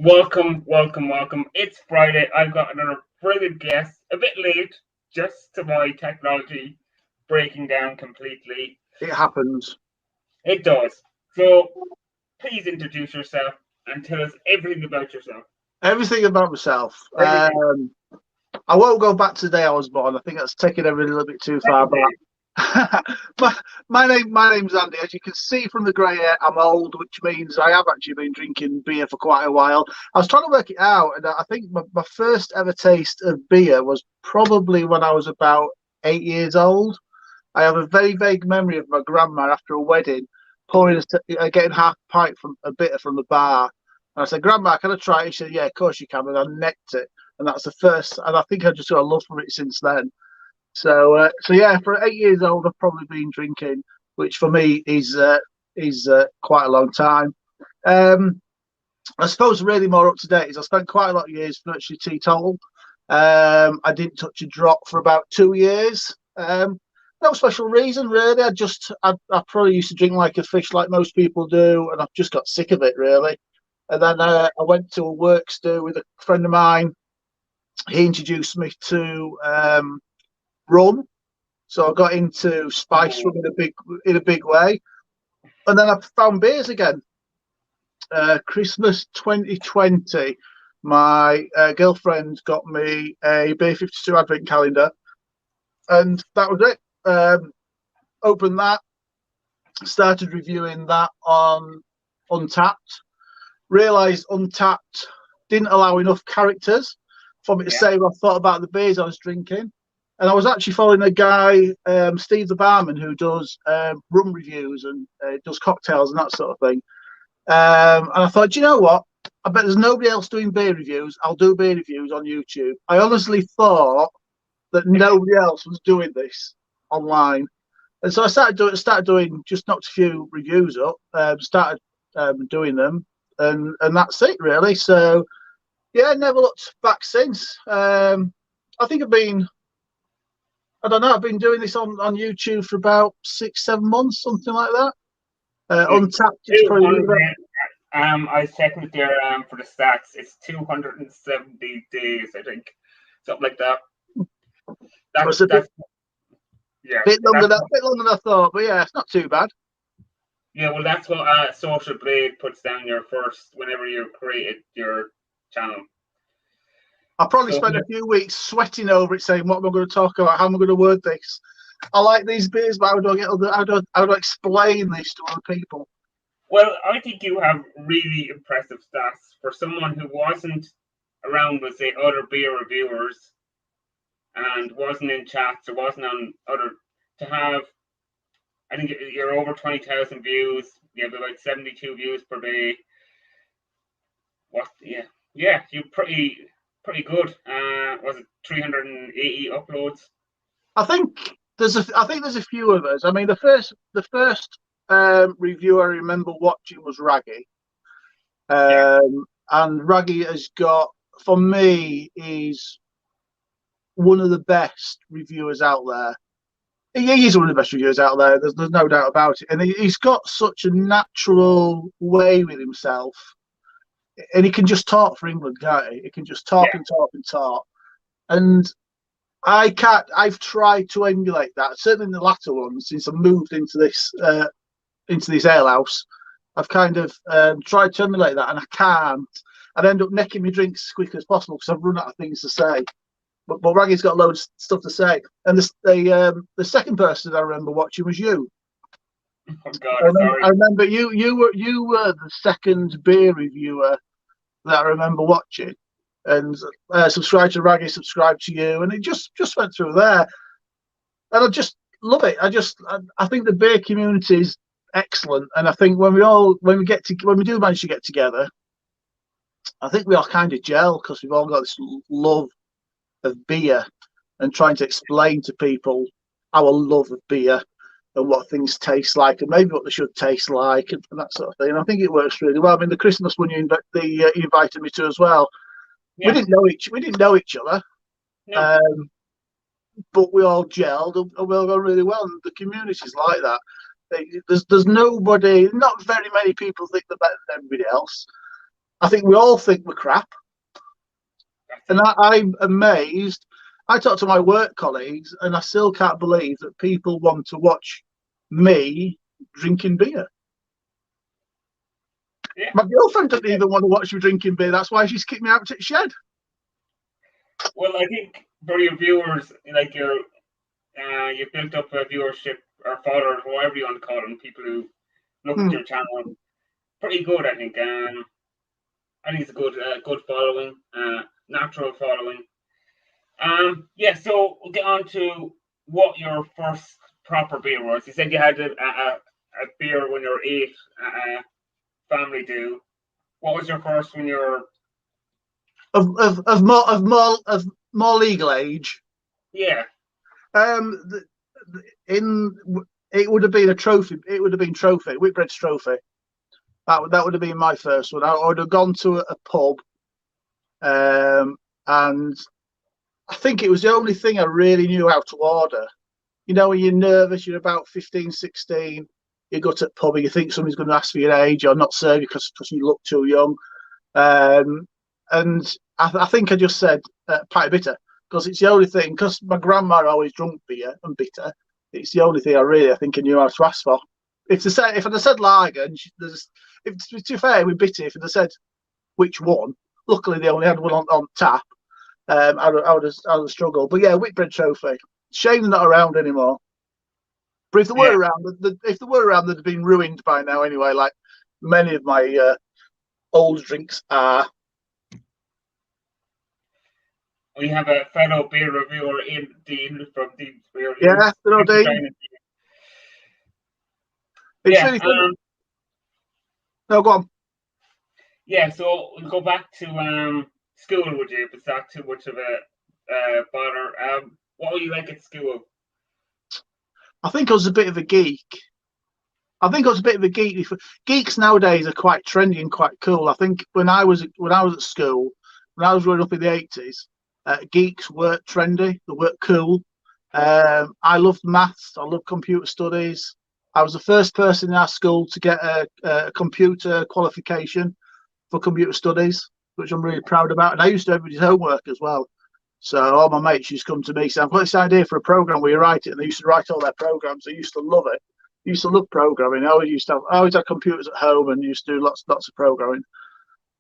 Welcome, welcome, welcome. It's Friday. I've got another brilliant guest. A bit late, just to my technology breaking down completely. It happens. It does. So please introduce yourself and tell us everything about yourself. Everything about myself. Everything. I won't go back to the day I was born. I think that's taking everything a little bit too far back. my name's Andy. As you can see from the grey hair, I'm old, which means I have actually been drinking beer for quite a while. I was trying to work it out, and I think my first ever taste of beer was probably when I was about 8 years old. I have a very vague memory of my grandma after a wedding getting half a pint from a bitter from the bar. And I said, "Grandma, can I try it?" She said, "Yeah, of course you can." And I necked it, and that's the first. And I think I just got a love for it since then. So yeah, for 8 years old, I've probably been drinking, which for me is quite a long time. I suppose really more up to date is I spent quite a lot of years virtually teetotal. I didn't touch a drop for about 2 years. No special reason really. I probably used to drink like a fish, like most people do, and I've just got sick of it really. And then I went to a works do with a friend of mine. He introduced me to rum, so I got into spice rum in a big way. And then I found beers again. Christmas 2020, my girlfriend got me a Beer 52 advent calendar, and that was it. Opened that, started reviewing that on Untapped, realised Untapped didn't allow enough characters for me to say what I thought about the beers I was drinking. And I was actually following a guy, Steve the barman, who does rum reviews and does cocktails and that sort of thing. And I thought, do you know what? I bet there's nobody else doing beer reviews. I'll do beer reviews on YouTube. I honestly thought that nobody else was doing this online. And so I started doing, just knocked a few reviews up, started doing them, and that's it really. So yeah, never looked back since. I think I don't know, I've been doing this on YouTube for about 6-7 months, something like that. Untapped, it's probably I was checking there for the stats. It's 270 days, I think, something like that. That's yeah, bit longer than I thought, but yeah, it's not too bad. Yeah, well, that's what Social Blade puts down your first whenever you created your channel. I probably spent a few weeks sweating over it, saying, "What am I going to talk about? How am I going to word this? I like these beers, but how do I explain this to other people?" Well, I think you have really impressive stats for someone who wasn't around with, say, other beer reviewers and wasn't in chats or wasn't on other, to have, I think you're over 20,000 views. You have about 72 views per day. Yeah, you're pretty good. Was it 380 uploads? I think there's a few of us. I mean, the first review I remember watching was Raggy, and Raggy has got, for me, is one of the best reviewers out there. He is one of the best reviewers out there. There's no doubt about it, and he's got such a natural way with himself, and he can just talk for England, can't he? He can just talk and talk and talk, and I can't. I've tried to emulate that. Certainly in the latter ones, since I moved into this alehouse, I've kind of tried to emulate that, and I can't. I'd end up necking my drinks as quickly as possible because I've run out of things to say. But Raggy's got loads of stuff to say. And the second person I remember watching was you. Oh God, I remember you were the second beer reviewer that I remember watching. And subscribe to Raggy, subscribe to you, and it just went through there. And I just love it. I think the beer community is excellent, and I think when we do manage to get together, I think we all kind of gel because we've all got this love of beer and trying to explain to people our love of beer and what things taste like and maybe what they should taste like and that sort of thing. And I think it works really well. I mean, the Christmas one you invited me to as well. Yeah. We didn't know each other, no. But we all gelled and we all got really well. And the community's like that. There's nobody, not very many people think they're better than everybody else. I think we all think we're crap. And I'm amazed. I talk to my work colleagues, and I still can't believe that people want to watch me drinking beer. Yeah. My girlfriend doesn't even want to watch me drinking beer. That's why she's kicked me out to the shed. Well, I think for your viewers, like you built up a viewership or followers, whatever you want to call them, people who look at your channel, pretty good, I think. I think it's a good following, natural following. Yeah, so we'll get on to what your first proper beer was. You said you had a beer when you were 8, family do. What was your first when you were of more legal age? Yeah. It would have been a trophy. It would have been trophy, Whitbread's trophy. That would have been my first one. I would have gone to a pub, and I think it was the only thing I really knew how to order. You know, when you're nervous, you're about 15, 16, you go to a pub and you think somebody's going to ask for your age or not serve you because you look too young. And I think I just said pint of bitter because it's the only thing, because my grandma always drunk beer and bitter. It's the only thing I think I knew how to ask for. If I'd have said lager, and to be fair with bitter, if I'd have said which one, luckily they only had one on tap. I would have struggled. But yeah, Whitbread trophy. Shame they're not around anymore. But if they were around, they'd have been ruined by now anyway. Like many of my old drinks are. We have a fellow beer reviewer in Dean from Dean's Beer. Yeah, Dean. Yeah. No, go on. Yeah, so we'll go back to school, would you? If it's not too much of a bother. What were you like at school? I think I was a bit of a geek. Geeks nowadays are quite trendy and quite cool. I think when I was at school, when I was growing up in the 80s, geeks weren't trendy. They weren't cool. I loved maths. I loved computer studies. I was the first person in our school to get a computer qualification for computer studies, which I'm really proud about. And I used to do everybody's homework as well. So all my mates used to come to me and say, I've got this idea for a program, will you write it? And they used to write all their programs. They used to love it. I used to love programming. I always had computers at home and used to do lots of programming.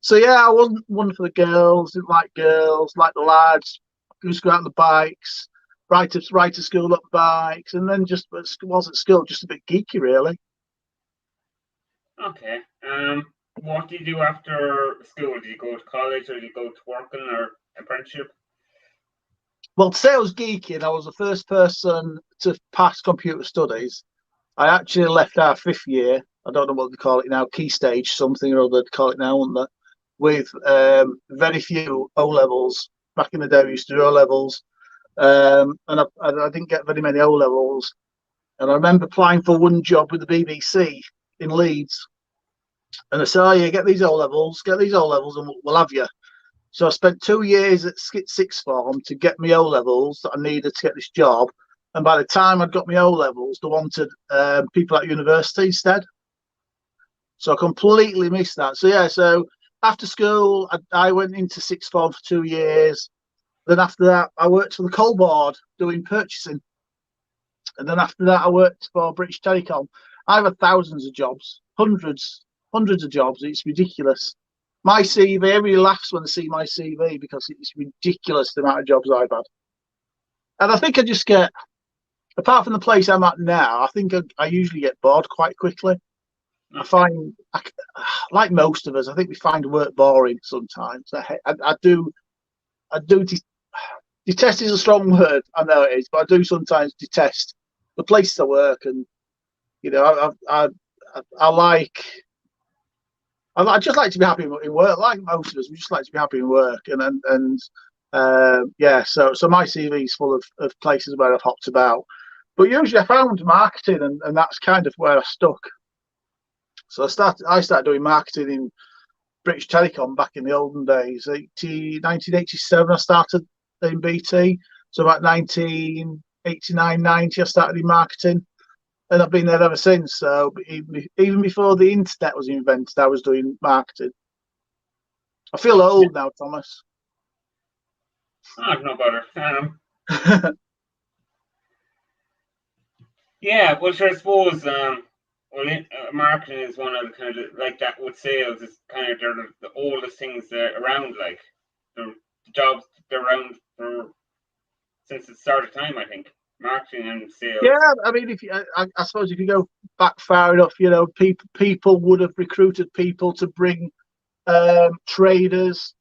So yeah, I wasn't one for the girls, didn't like girls, like the lads, used to go out on the bikes, ride to school up bikes, and then just was at school just a bit geeky really. Okay. What did you do after school? Did you go to college or did you go to working or apprenticeship? Well, to say I was geeky, and I was the first person to pass computer studies. I actually left our 5th year. I don't know what they call it now, key stage something or other to call it now, wouldn't they? With very few O levels. Back in the day, we used to do O levels, and I didn't get very many O levels. And I remember applying for one job with the BBC in Leeds, and they said, "Oh, yeah, get these O levels, and we'll have you." So I spent 2 years at sixth form to get my O levels that I needed to get this job. And by the time I'd got my O levels, they wanted people at university instead. So I completely missed that. So yeah, so after school, I went into sixth form for 2 years. Then after that, I worked for the coal board doing purchasing. And then after that, I worked for British Telecom. I've had thousands of jobs, hundreds of jobs. It's ridiculous. My CV, everybody laughs when they see my CV because it's ridiculous the amount of jobs I've had. And I think I just get, apart from the place I'm at now, I think I usually get bored quite quickly. I find, like most of us, I think we find work boring sometimes. I do detest is a strong word, I know it is, but I do sometimes detest the places I work. And, you know, I just like to be happy in work. Like most of us, we just like to be happy in work. Yeah, so my CV is full of places where I've hopped about. But usually I found marketing, and that's kind of where I stuck. So I started doing marketing in British Telecom back in the olden days. 1987, I started in BT. So about 1989, 90, I started in marketing. And I've been there ever since. So even before the internet was invented, I was doing marketing. I feel old now, Thomas. Oh, no bother. Yeah, well, sure, I suppose. Marketing is one of the kind of like that with sales is kind of they're the oldest things around. Like the jobs they're around for since the start of time. I think marketing and sales. Yeah, I mean, if you, I suppose if you go back far enough, you know, people would have recruited people to bring traders,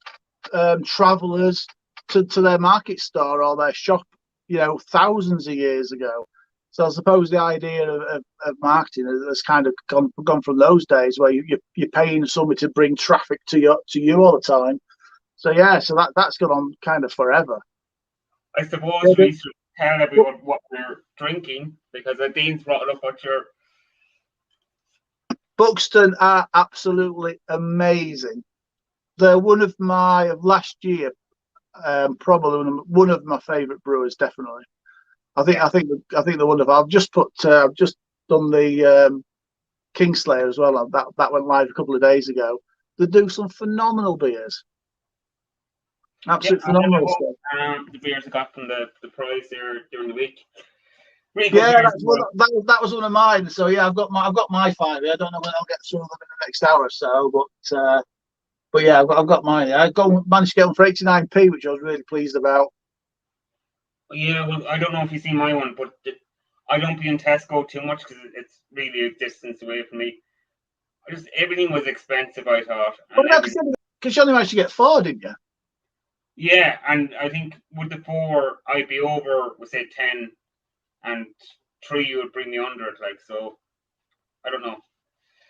travelers to their market store or their shop, you know, thousands of years ago. So I suppose the idea of marketing has kind of gone from those days where you're paying somebody to bring traffic to you all the time. So yeah, so that's gone on kind of forever. I suppose we should tell everyone what we're drinking because Dean's brought up what you're. Buxton are absolutely amazing. They're one of my of last year, probably one of my favourite brewers. Definitely, I think they're wonderful. I've just done the Kingslayer as well. That went live a couple of days ago. They do some phenomenal beers. Absolutely phenomenal stuff. The beers I got from the prize there during the week. Really yeah, that was one of mine. So yeah, I've got my 5. I don't know when I'll get some of them in the next hour or so, but yeah, I've got mine. Managed to get them for 89p, which I was really pleased about. Yeah, well, I don't know if you see my one, but I don't be in Tesco too much because it's really a distance away from me. Everything was expensive, I thought. Because you only managed to get 4, didn't you? Yeah, and I think with the 4, I'd be over, we say 10, and 3 you would bring me under it. Like, so, I don't know.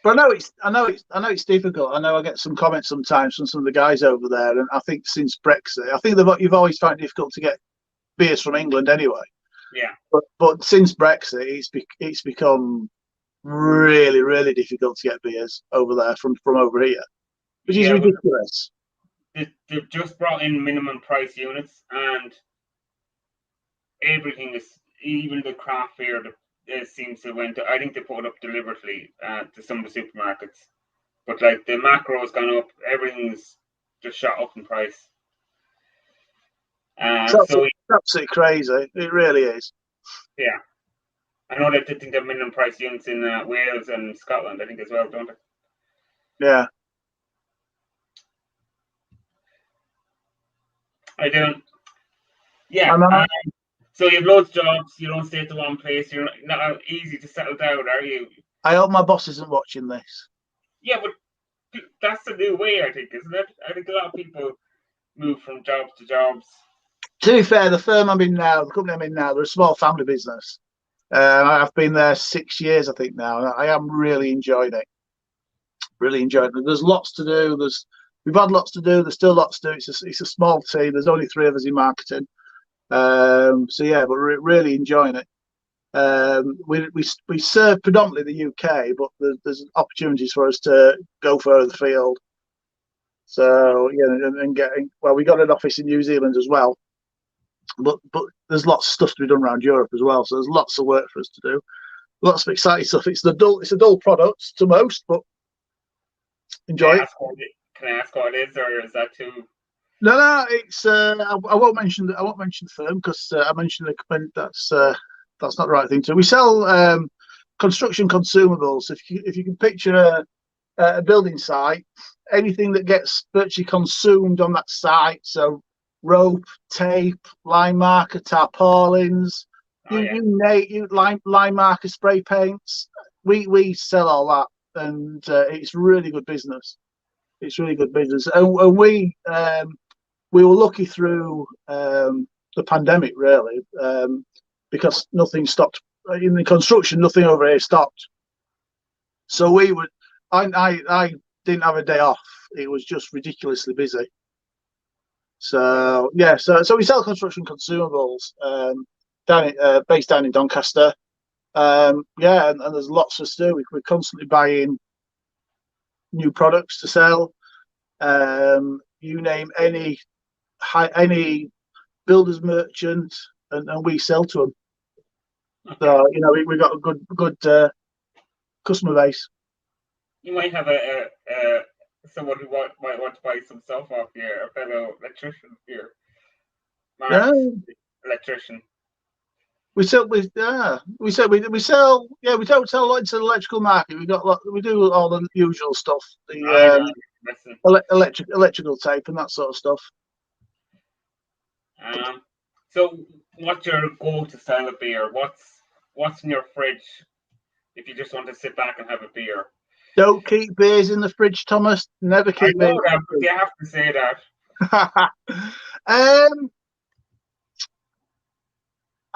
But I know it's difficult. I know I get some comments sometimes from some of the guys over there, and I think since Brexit, I think you've always found it difficult to get beers from England anyway. Yeah. But since Brexit, it's become really, really difficult to get beers over there from over here, which is ridiculous. They've just brought in minimum price units, and everything is, even the craft beer that seems to went. I think they put it up deliberately to some of the supermarkets, but like the macro's gone up, everything's just shot up in price. So it's absolutely crazy. It really is. Yeah, I know that they think they're minimum price units in Wales and Scotland, I think as well, don't they? Yeah. I don't. Yeah. So you have loads of jobs. You don't stay at the one place. You're not easy to settle down, are you? I hope my boss isn't watching this. Yeah, but that's the new way, I think, isn't it? I think a lot of people move from jobs to jobs. To be fair, the firm I'm in now, the company I'm in now, they're a small family business. I've been there 6 years, I think now, and I am really enjoying it. Really enjoying it. There's lots to do. We've had lots to do. There's still lots to do. It's a small team. There's only 3 of us in marketing. So yeah, but really enjoying it. We serve predominantly the UK, but there's opportunities for us to go further afield. So yeah, and getting we got an office in New Zealand as well. But there's lots of stuff to be done around Europe as well. So there's lots of work for us to do. Lots of exciting stuff. It's a dull product to most, but enjoy it. Can I ask what it is, or is that too? No. It's I won't mention the firm because I mentioned that's not the right thing to. We sell construction consumables. If you can picture a building site, anything that gets virtually consumed on that site, so rope, tape, line marker, tarpaulins, line marker, spray paints. We sell all that, and it's really good business. It's really good business, and we were lucky through the pandemic, really, because nothing stopped in the construction. Nothing over here stopped. So I didn't have a day off. It was just ridiculously busy. So yeah, so we sell construction consumables based down in Doncaster. And there's lots for us to do. We're constantly buying new products to sell. You name any builder's merchant, and we sell to them. So we've got a good customer base. You might have a someone who might want to buy some stuff off here, a fellow electrician here, Yeah. Mark's electrician. We sell. We sell. Yeah, we don't sell lots of the electrical market. We do all the usual stuff. The electrical tape and that sort of stuff. So what's your go-to style of beer? What's in your fridge if you just want to sit back and have a beer? Don't keep beers in the fridge, Thomas. Never keep beers. I know that, but you have to say that.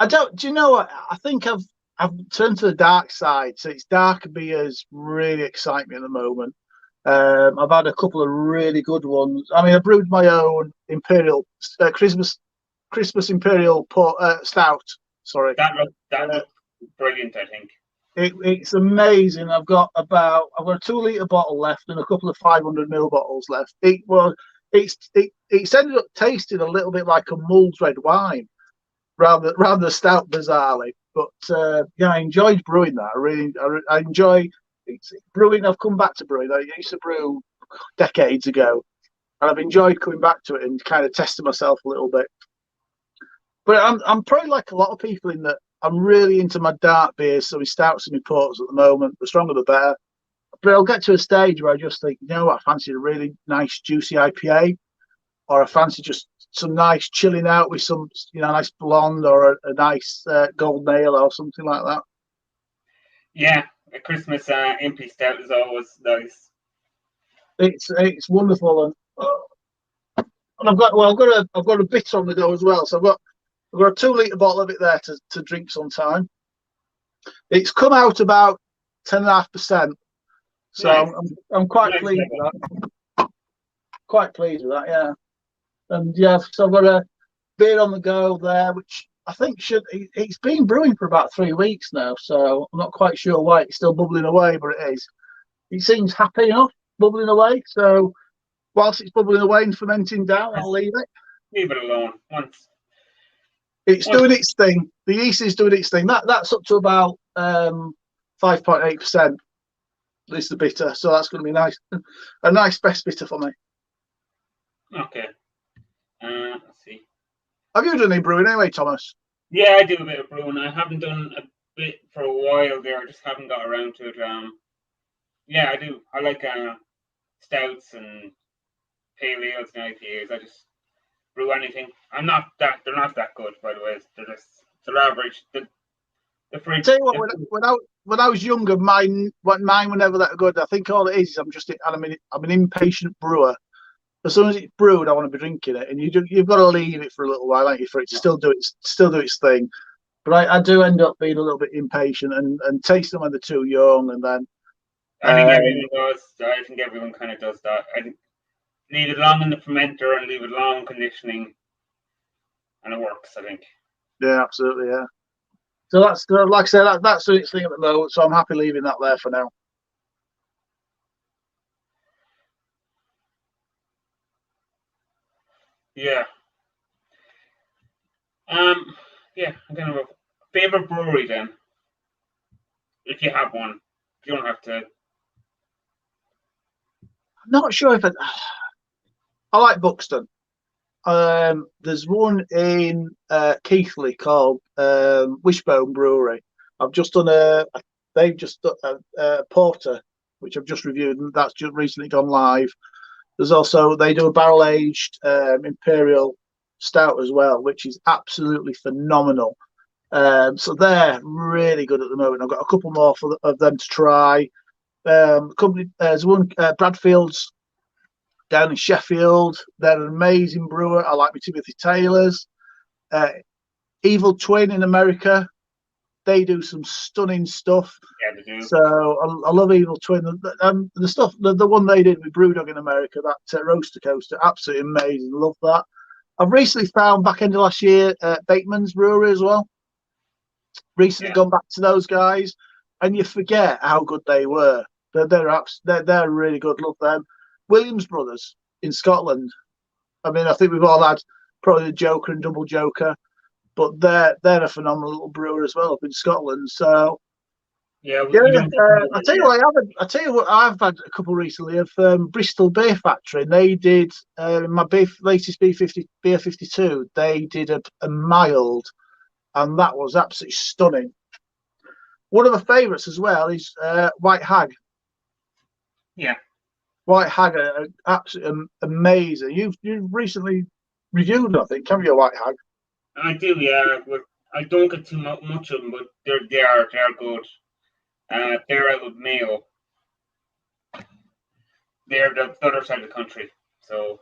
I don't. Do you know what? I think I've turned to the dark side. So it's dark beers really excite me at the moment. I've had a couple of really good ones. I mean, I brewed my own Imperial Christmas Imperial Stout. Sorry, that looks brilliant. I think it's amazing. I've got a 2 litre bottle left and a couple of 500ml bottles left. It's ended up tasting a little bit like a mulled red wine, rather stout, bizarrely. But yeah, I enjoyed brewing that. I enjoy brewing. I've come back to brewing. I used to brew decades ago, and I've enjoyed coming back to it and kind of testing myself a little bit. But I'm probably like a lot of people in that I'm really into my dark beers, so my stouts and my porters at the moment. The stronger the better. But I'll get to a stage where I just think, you know what, I fancy a really nice juicy IPA, or I fancy just some nice chilling out with some, nice blonde or a nice golden ale or something like that. Yeah, a Christmas MP stout is always nice. It's wonderful, and I've got a bitter on the go as well. So I've got a 2 litre bottle of it there to drink sometime. It's come out about 10.5%. So nice. I'm quite pleased with that. Quite pleased with that, yeah. And yeah, so I've got a beer on the go there, which I think it's been brewing for about 3 weeks now. So I'm not quite sure why it's still bubbling away, but it is. It seems happy enough, bubbling away. So whilst it's bubbling away and fermenting down, I'll leave it. Leave it alone. It's doing its thing. The yeast is doing its thing. That's up to about 5.8%. Is the bitter, so that's going to be nice. A nice best bitter for me. Okay. Let's see. Have you done any brewing anyway, Thomas? Yeah, I do a bit of brewing. I haven't done a bit for a while there. I just haven't got around to it. Yeah, I do. I like stouts and pale ales and IPAs. I just brew anything. They're not that good, by the way. They're average. The fridge. Tell you what, when I was younger, mine were never that good. I think all it is I'm an impatient brewer. As soon as it's brewed, I want to be drinking it, and you've got to leave it for a little while, haven't you, for it to still do its thing. But I do end up being a little bit impatient and taste them when they're too young, and then. I think everyone does. I think everyone kind of does that. I think leave it long in the fermenter and leave it long conditioning, and it works. I think. Yeah, absolutely. Yeah. So that's, like I said, that's its thing at the moment. So I'm happy leaving that there for now. Yeah. Yeah. I'm kind of a favorite brewery then, if you have one. You don't have to. I'm not sure if I like Buxton. There's one in Keighley called Wishbone Brewery. I've just done they've just done a porter, which I've just reviewed, and that's just recently gone live. There's also, they do a barrel aged Imperial Stout as well, which is absolutely phenomenal. So they're really good at the moment. I've got a couple more of them to try. Company, there's one Bradfield's down in Sheffield. They're an amazing brewer. I like my Timothy Taylors. Evil Twin in America. They do some stunning stuff. Yeah, they do. So I love Evil Twin. The stuff, the one they did with Brewdog in America, that Roaster Coaster, absolutely amazing. Love that. I've recently found back end of last year Bateman's Brewery as well. Recently gone back to those guys, and you forget how good they were. They're really good. Love them. Williams Brothers in Scotland. I mean, I think we've all had probably the Joker and Double Joker, but they're a phenomenal little brewer as well up in Scotland. So Yeah, Yeah, we don't get them I over tell you here. what, I tell you what, I've had a couple recently of Bristol Beer Factory. And they did my latest B50 beer 52. They did a mild, and that was absolutely stunning. One of my favourites as well is White Hag. Yeah, White Hag are absolutely amazing. You've recently reviewed, I think, have you, White Hag? I do. Yeah, but I don't get too much of them, but they're good. They're out of Mayo. They're the other side of the country. So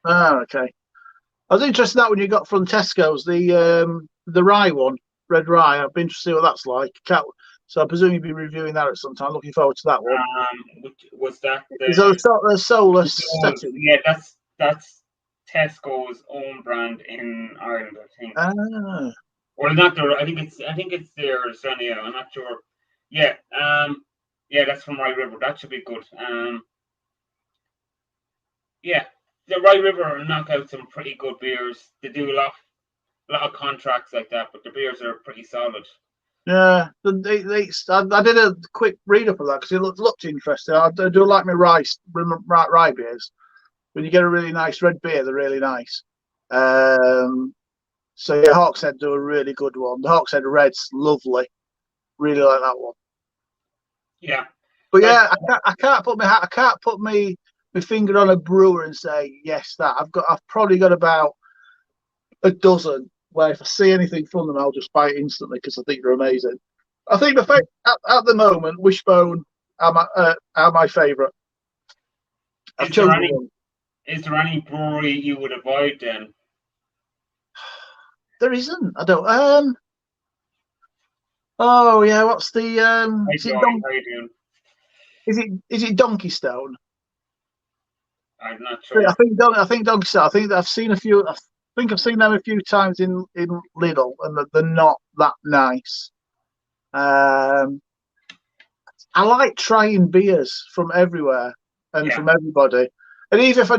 Ah, okay. I was interested in that when you got from Tesco's the rye one, red rye. I've been interested to see what that's like. So I presume you'll be reviewing that at some time. Looking forward to that one. was that Is that the soulless the setting? yeah, that's Tesco's own brand in Ireland, I think. Ah, Or not there. I think it's theirs. Anyway, I'm not sure. Yeah, yeah, that's from Rye River. That should be good. Yeah, the Rye River knock out some pretty good beers. They do a lot of contracts like that, but the beers are pretty solid. yeah. I did a quick read up of that because it looked interesting. I do like my rye beers. When you get a really nice red beer, they're really nice. Um, so yeah, Hawkshead do a really good one. The Hawkshead Red's lovely. Really like that one. Yeah, But like yeah, I can't put my finger on a brewer and say yes. I've probably got about a dozen where if I see anything from them, I'll just buy it instantly because I think they're amazing. I think at the moment, Wishbone are my favourite. I've is there chosen any one. is there any brewery you would avoid then? There isn't. I don't. Oh yeah, what's the I joined. I do. Is it Donkey Stone? I'm not sure. I think Donkey Stone. I think I've seen a few. I think I've seen them a few times in Lidl, and they're not that nice. Um, I like trying beers from everywhere and Yeah, from everybody. And even if I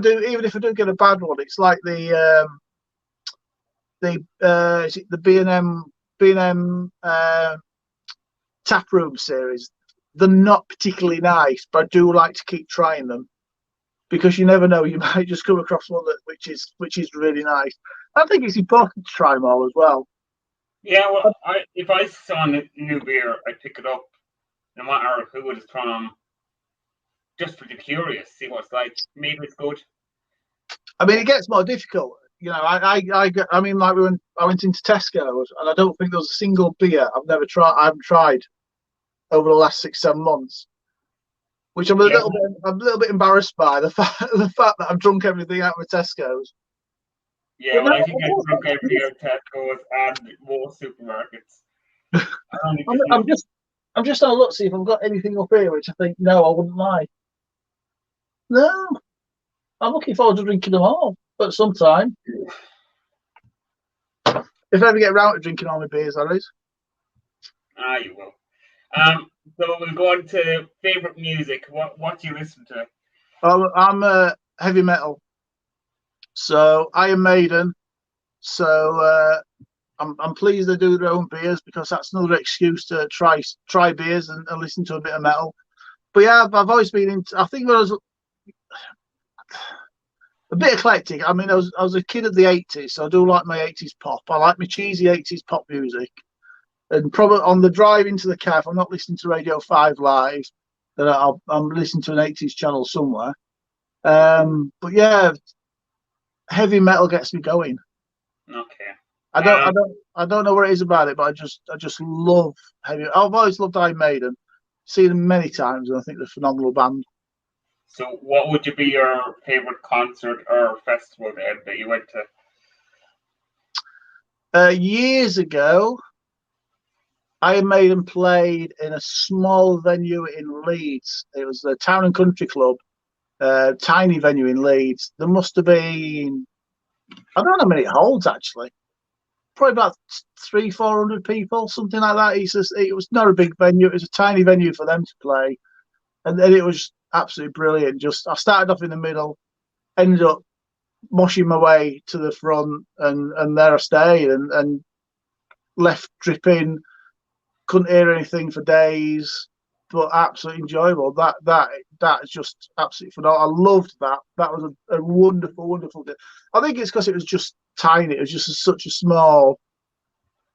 do get a bad one, it's like is it the B&M tap room series. They're not particularly nice, but I do like to keep trying them because you never know, you might just come across one which is really nice. I think it's important to try them all as well. yeah. Well, if I saw a new beer, I'd pick it up, no matter who it is from, just for the curious, see what it's like. Maybe it's good. I mean, it gets more difficult. You know, I mean, like when I went into Tesco's, and I don't think there was a single beer I haven't tried over the last 6 7 months, which Yeah, I'm a little bit embarrassed by the fact that I've drunk everything out of Tesco's. yeah. But Well, no, I think I drunk every year Tesco's and most supermarkets. I only I'm, just I'm look. just I'm just having a look see if I've got anything up here which I think no, I wouldn't like. No, I'm looking forward to drinking them all at some time. If I ever get around to drinking all my beers, that is. You will. So we'll go on to favorite music. What do you listen to? I'm heavy metal, so Iron Maiden. So I'm pleased they do their own beers because that's another excuse to try beers and listen to a bit of metal. But yeah, I've always been into. I think when I was a bit eclectic. I mean, I was a kid of the '80s, so I do like my '80s pop. I like my cheesy '80s pop music. And probably on the drive into the car, if I'm not listening to Radio 5 live, then I'm listening to an '80s channel somewhere. But yeah, heavy metal gets me going. Okay. I don't, I Um, don't, I don't know what it is about it, but I just love heavy. I've always loved Iron Maiden, seen them many times, and I think they're a phenomenal band. so what would you be your favorite concert or festival that you went to? Years ago, Iron Maiden played in a small venue in Leeds. It was the Town and Country Club, tiny venue in Leeds. There must have been, I don't know how many it holds actually, probably about 300 400 people, something like that. It was not a big venue. It was a tiny venue for them to play, and then it was absolutely brilliant. Just I started off in the middle, ended up moshing my way to the front, and there I stayed and left dripping couldn't hear anything for days, but absolutely enjoyable. That is just absolutely phenomenal. I loved that. That was a wonderful, wonderful day. I think it's because it was just tiny. It was just such a small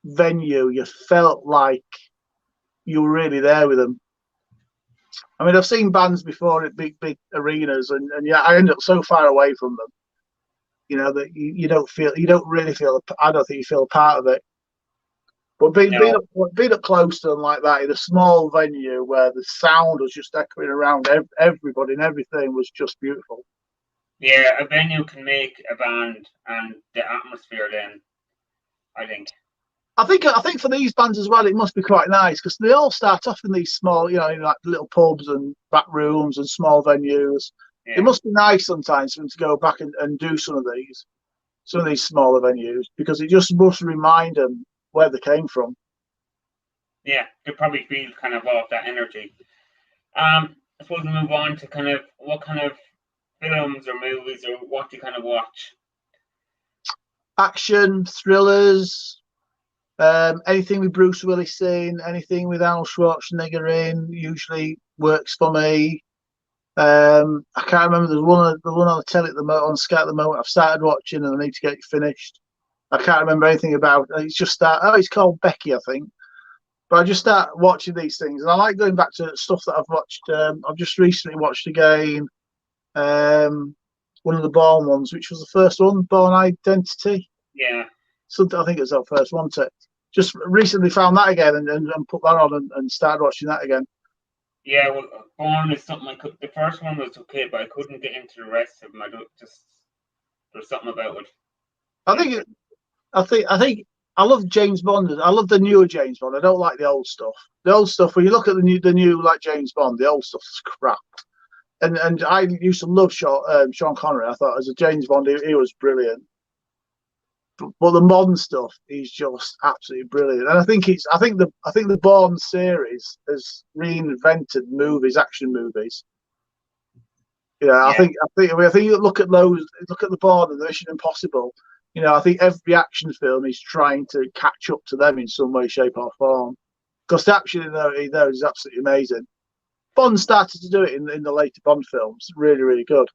venue. You felt like you were really there with them. I mean, I've seen bands before at big arenas, and yeah, I end up so far away from them, that you don't really feel. I don't think you feel a part of it. But being up close to them like that in a small venue where the sound was just echoing around everybody and everything was just beautiful. Yeah, a venue can make a band and the atmosphere then, I think. I think for these bands as well, it must be quite nice because they all start off in these small, in like little pubs and back rooms and small venues. Yeah. It must be nice sometimes for them to go back and do some of these smaller venues because it just must remind them where they came from. Yeah, they probably feel kind of off that energy. I suppose we move on to kind of what kind of films or movies or what do you kind of watch? Action, thrillers, anything with Bruce Willis in, anything with Arnold Schwarzenegger in, usually works for me. I can't remember. There's one on the telly on Sky at the moment. I've started watching and I need to get it finished. I can't remember anything about it. It's just that. Oh, it's called Becky, I think. But I just start watching these things, and I like going back to stuff that I've watched. I've just recently watched again one of the Bourne ones, which was the first one, Bourne Identity. Yeah. I think it was our first one. Just recently found that again and put that on and started watching that again. Yeah, well, Bourne is something the first one was okay, but I couldn't get into the rest of them. There's something about it. I think I love James Bond. I love the newer James Bond. I don't like the old stuff. The old stuff, when you look at the new like James Bond, the old stuff is crap. And I used to love Sean Connery. I thought as a James Bond, he was brilliant. But the modern stuff, he's just absolutely brilliant. And I think the Bourne series has reinvented action movies. Yeah. I think you look at the Bourne and the Mission Impossible. I think every action film is trying to catch up to them in some way, shape, or form. Because the action in there is absolutely amazing. Bond started to do it in the later Bond films. Really, really good.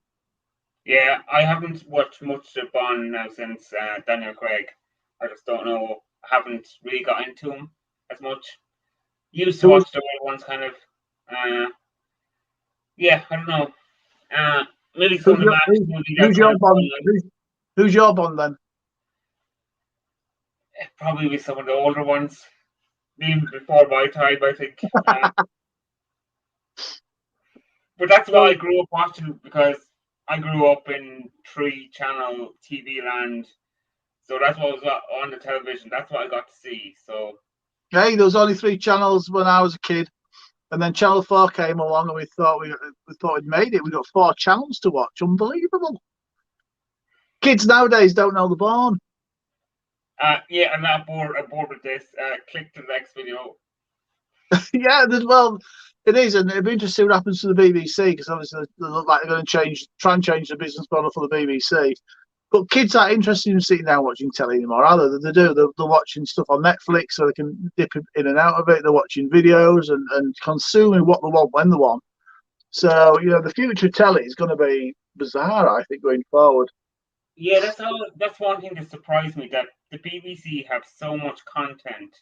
Yeah, I haven't watched much of Bond now since Daniel Craig. I just don't know. I haven't really got into him as much. Used to watch the old ones, kind of. Yeah, I don't know. Maybe some of the who's your Bond? Who's your Bond then? Probably with some of the older ones, even before my time, I think. But that's what I grew up watching because I grew up in 3-channel TV land, so that's what was on the television. That's what I got to see. So, hey, there was only 3 channels when I was a kid, and then Channel 4 came along, and we thought we'd made it. We got 4 channels to watch. Unbelievable. Kids nowadays don't know the Bourne. Yeah, I'm not bored with this. Click to the next video. Yeah, well, it is, and it'd be interesting to see what happens to the BBC because obviously they look like they're going to try and change the business model for the BBC. But kids aren't interested in sitting down watching telly anymore, are they? They're watching stuff on Netflix so they can dip in and out of it. They're watching videos and consuming what they want when they want. So, the future of telly is going to be bizarre, I think, going forward. Yeah, that's one thing that surprised me, that the BBC have so much content,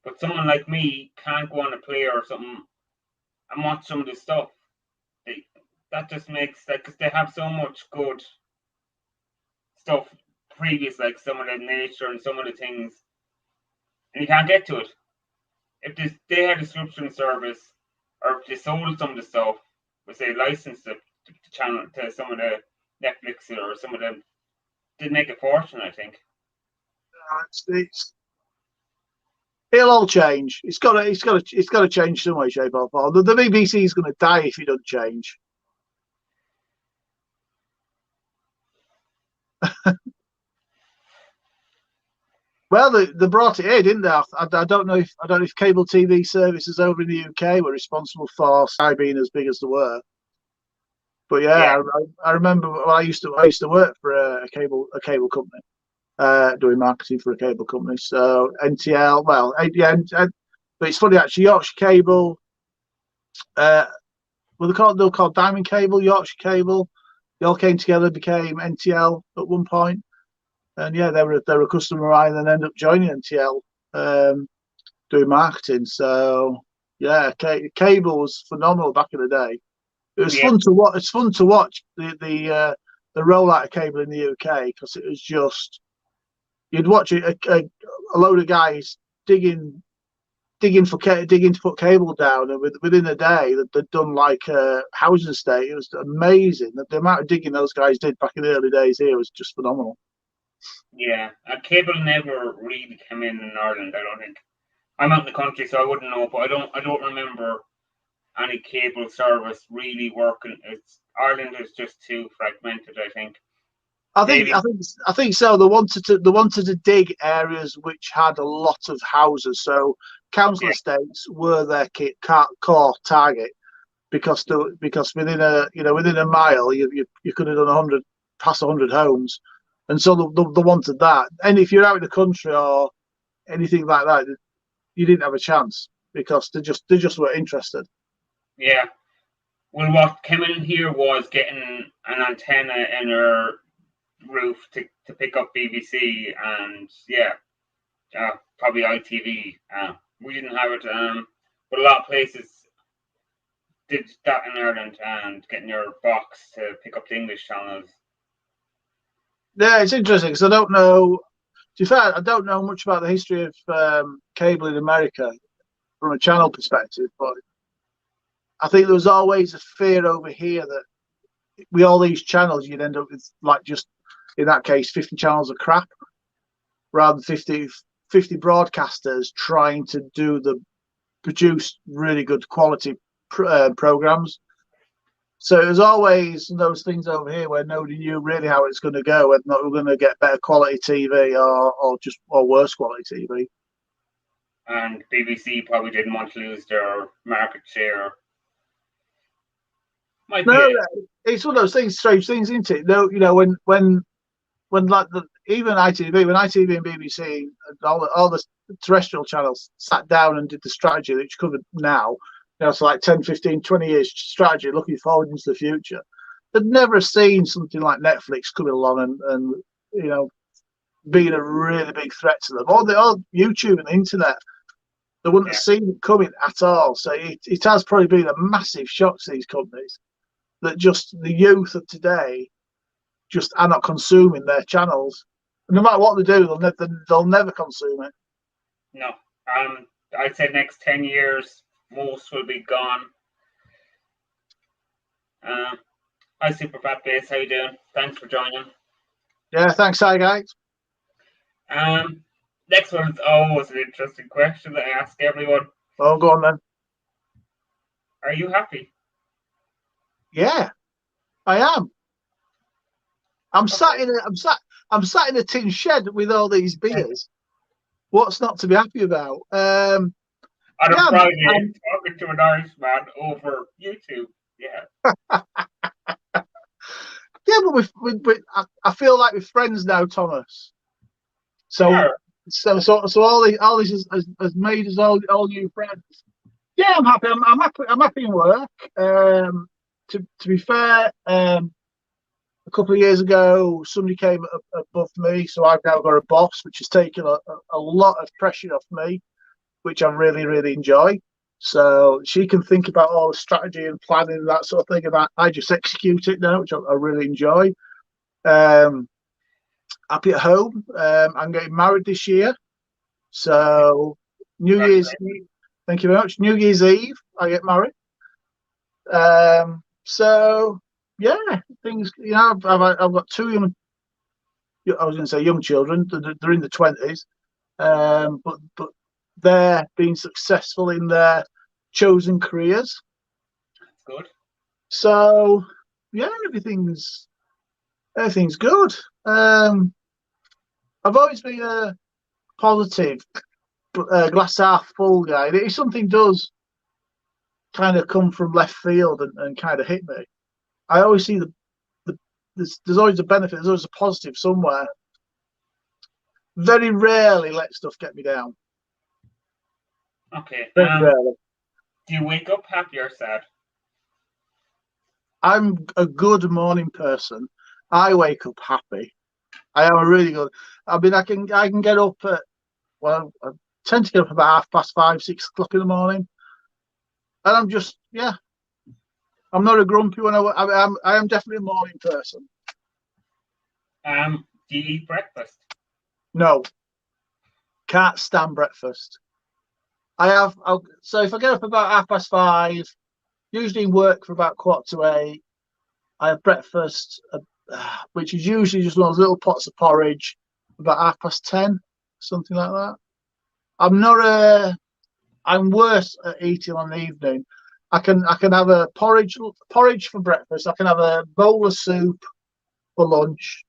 but someone like me can't go on a player or something and watch some of the stuff. That just makes that because they have so much good stuff previous, like some of the nature and some of the things, and you can't get to it. If they had a subscription service, or if they sold some of the stuff, but say licensed the channel to some of the Netflix or some of them, did make a fortune, I think. It'll all change. It's got to change some way, shape, or form. The BBC is going to die if it doesn't change. Well, they brought it here, didn't they? I don't know if cable TV services over in the UK were responsible for Sky being as big as they were. But yeah. I remember when I used to work for a cable company, doing marketing for a cable company. So NTL, well, yeah, But it's funny actually. Yorkshire Cable, well they were called Diamond Cable, Yorkshire Cable. They all came together, became NTL at one point, and yeah, they were a customer of mine, and ended up joining NTL, doing marketing. So yeah, cable was phenomenal back in the day. It was fun to watch. It's fun to watch the rollout of cable in the UK, because it was just, you'd watch a load of guys digging to put cable down, and within a day they'd done like a housing estate. It was amazing. The amount of digging those guys did back in the early days here was just phenomenal. Yeah, cable never really came in Ireland, I don't think. I'm out in the country, so I wouldn't know, but I don't remember any cable service really working. Ireland is just too fragmented, I think. I think so. They wanted to dig areas which had a lot of houses. So council estates were their core target, because within a mile you could have done past 100 homes, and so they wanted that. And if you're out in the country or anything like that, you didn't have a chance, because they just weren't interested. Yeah. Well, what came in here was getting an antenna in our roof to pick up BBC, and probably ITV. We didn't have it, but a lot of places did that in Ireland, and getting your box to pick up the English channels. Yeah, it's interesting, because I don't know. To be fair, I don't know much about the history of cable in America from a channel perspective, but I think there was always a fear over here that with all these channels, you'd end up with, like, just in that case, 50 channels of crap, rather than 50 broadcasters trying to produce really good quality programs. So it was always those things over here where nobody knew really how it's going to go, whether or not we're going to get better quality TV or worse quality TV. And BBC probably didn't want to lose their market share. It's one of those things, strange things, isn't it? No, when like even ITV, when ITV and BBC and all the terrestrial channels sat down and did the strategy which covered now, so like 10, 15, 20 years strategy looking forward into the future, they'd never seen something like Netflix coming along and being a really big threat to them, or YouTube and the internet. They wouldn't have seen it coming at all. So it has probably been a massive shock to these companies that just the youth of today just are not consuming their channels. No matter what they do, they'll never consume it. No. I'd say next 10 years, most will be gone. Hi, Super Fat Base. How you doing? Thanks for joining. Yeah, thanks. Hi, guys. Next one is always an interesting question that I ask everyone. Oh, go on then. Are you happy? Yeah, I am. I'm sat in a tin shed with all these beers. What's not to be happy about? On a Friday, talking to an Irishman over YouTube. Yeah. Yeah, but I feel like we're friends now, Thomas. So all this has made us all new friends. Yeah, I'm happy. I'm happy in work. To be fair, a couple of years ago, somebody came above me, so I've now got a boss, which has taken a lot of pressure off me, which I really, really enjoy. So she can think about all the strategy and planning and that sort of thing, and I just execute it now, which I really enjoy. Happy at home. I'm getting married this year, so New Year's Eve. Thank you very much. New Year's Eve, I get married. So yeah, things. I've got two young. I was going to say young children. They're in the 20s, but they're being successful in their chosen careers. That's good. So yeah, everything's good. I've always been a positive, glass half full guy. If something does kind of come from left field and kind of hit me, I always see there's always a benefit. There's always a positive somewhere. Very rarely let stuff get me down. Okay. Very rarely. Do you wake up happy or sad? I'm a good morning person. I wake up happy. I am a really good. I mean, I can get up at, well, I tend to get up about 5:30, 6 o'clock in the morning, and I'm just, yeah. I'm not a grumpy when I am definitely a morning person. Do you eat breakfast? No, can't stand breakfast. So if I get up about 5:30, usually work for about 7:45. I have breakfast, which is usually just one of those little pots of porridge, about 10:30, something like that. I'm not a. I'm worse at eating on the evening. I can have a porridge for breakfast. I can have a bowl of soup for lunch.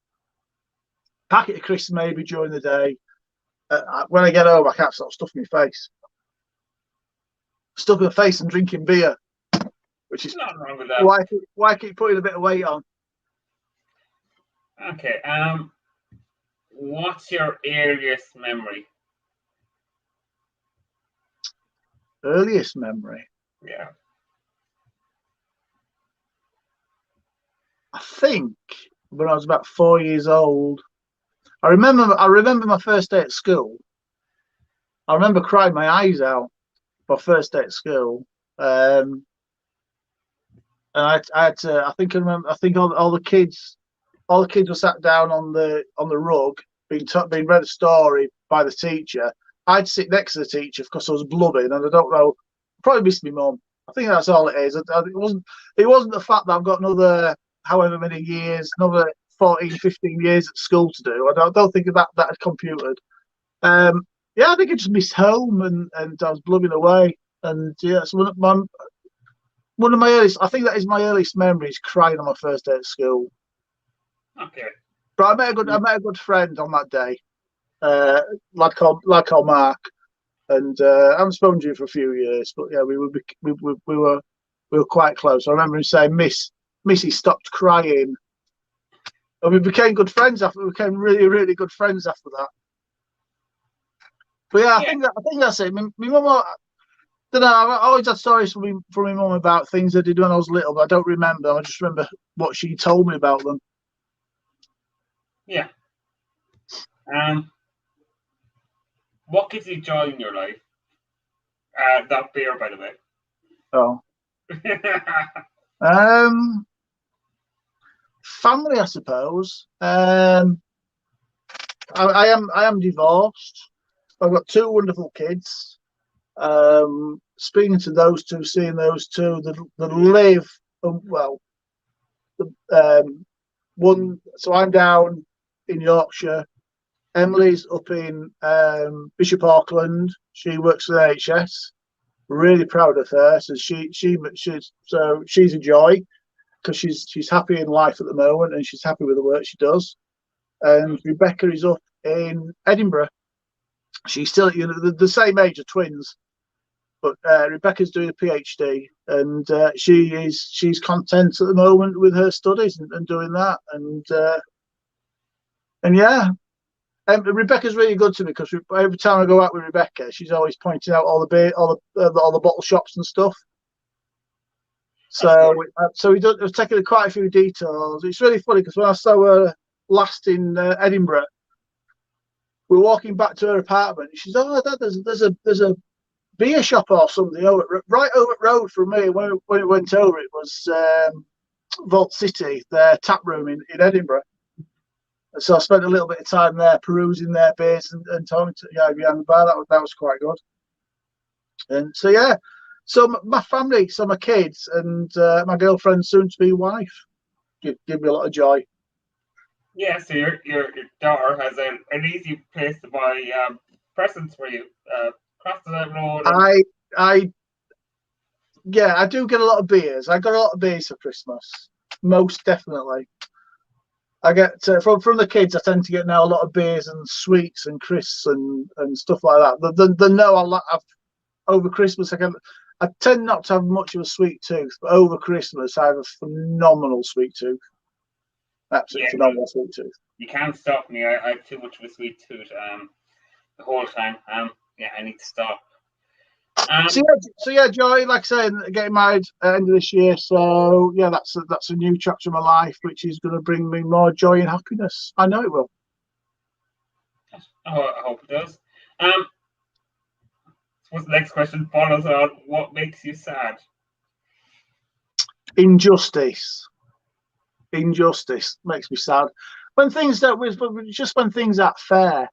Packet of crisps maybe during the day. When I get home, I can't stop stuffing my face. Stuffing my face and drinking beer, which is Nothing wrong with that. why I keep putting a bit of weight on. Okay. What's your earliest memory? Earliest memory? Yeah. I think when I was about 4 years old. I remember my first day at school. I remember crying my eyes out my first day at school. And I had to. I think I remember. I think all the kids were sat down on the rug, being read a story by the teacher. I'd sit next to the teacher because I was blubbing, and I don't know. Probably missed my mum. I think that's all it is. It wasn't the fact that I've got another however many years, another 14, 15 years at school to do. I don't think that had computed. Yeah, I think I just missed home, and I was blubbing away. And yeah, so one of my earliest, I think that is my earliest memories, crying on my first day at school. Okay. But I met a good friend on that day, lad called Mark, and I haven't spoken to him for a few years, but yeah, we were quite close. I remember him saying, Missy stopped crying, and we became good friends after. We became really, really good friends after that. But yeah, I think that's it. My mum, don't know. I've always had stories from my mum about things I did when I was little, but I don't remember. I just remember what she told me about them. Yeah. What gives you joy in your life? That beer, by the way. Oh. Family, I suppose. I am divorced. I've got two wonderful kids. Speaking to those two, seeing those two that live well. One, so I'm down in Yorkshire. Emily's up in Bishop Auckland. She works for the NHS. Really proud of her. So she's a joy because she's happy in life at the moment and she's happy with the work she does. And Rebecca is up in Edinburgh. She's still the same age of twins, but Rebecca's doing a PhD and she's content at the moment with her studies and doing that and yeah. Rebecca's really good to me because every time I go out with Rebecca, she's always pointing out all the bottle shops and stuff. So we've taken quite a few details. It's really funny because when I saw her last in Edinburgh, we're walking back to her apartment. She says, "Oh, Dad, there's a beer shop or something right over the road from me." When it went over, it was Vault City, their tap room in Edinburgh. So I spent a little bit of time there perusing their beers and talking to the guy behind the bar. That was quite good. And so yeah, so my family, so my kids and my girlfriend, soon to be wife, give me a lot of joy. Yeah, so your daughter has an easy place to buy presents for you. Cross the road. I do get a lot of beers. I got a lot of beers for Christmas, most definitely. I get from the kids. I tend to get now a lot of beers and sweets and crisps and stuff like that. The no, I've over Christmas. I tend not to have much of a sweet tooth, but over Christmas I have a phenomenal sweet tooth. Absolutely phenomenal sweet tooth. You can't stop me. I have too much of a sweet tooth the whole time. Yeah, I need to stop. So yeah, Joy, like I said, getting married at the end of this year. So yeah, that's a new chapter in my life, which is going to bring me more joy and happiness. I know it will. Oh, I hope it does. Suppose the next question follows on. What makes you sad? Injustice makes me sad. When things don't, just when things aren't fair,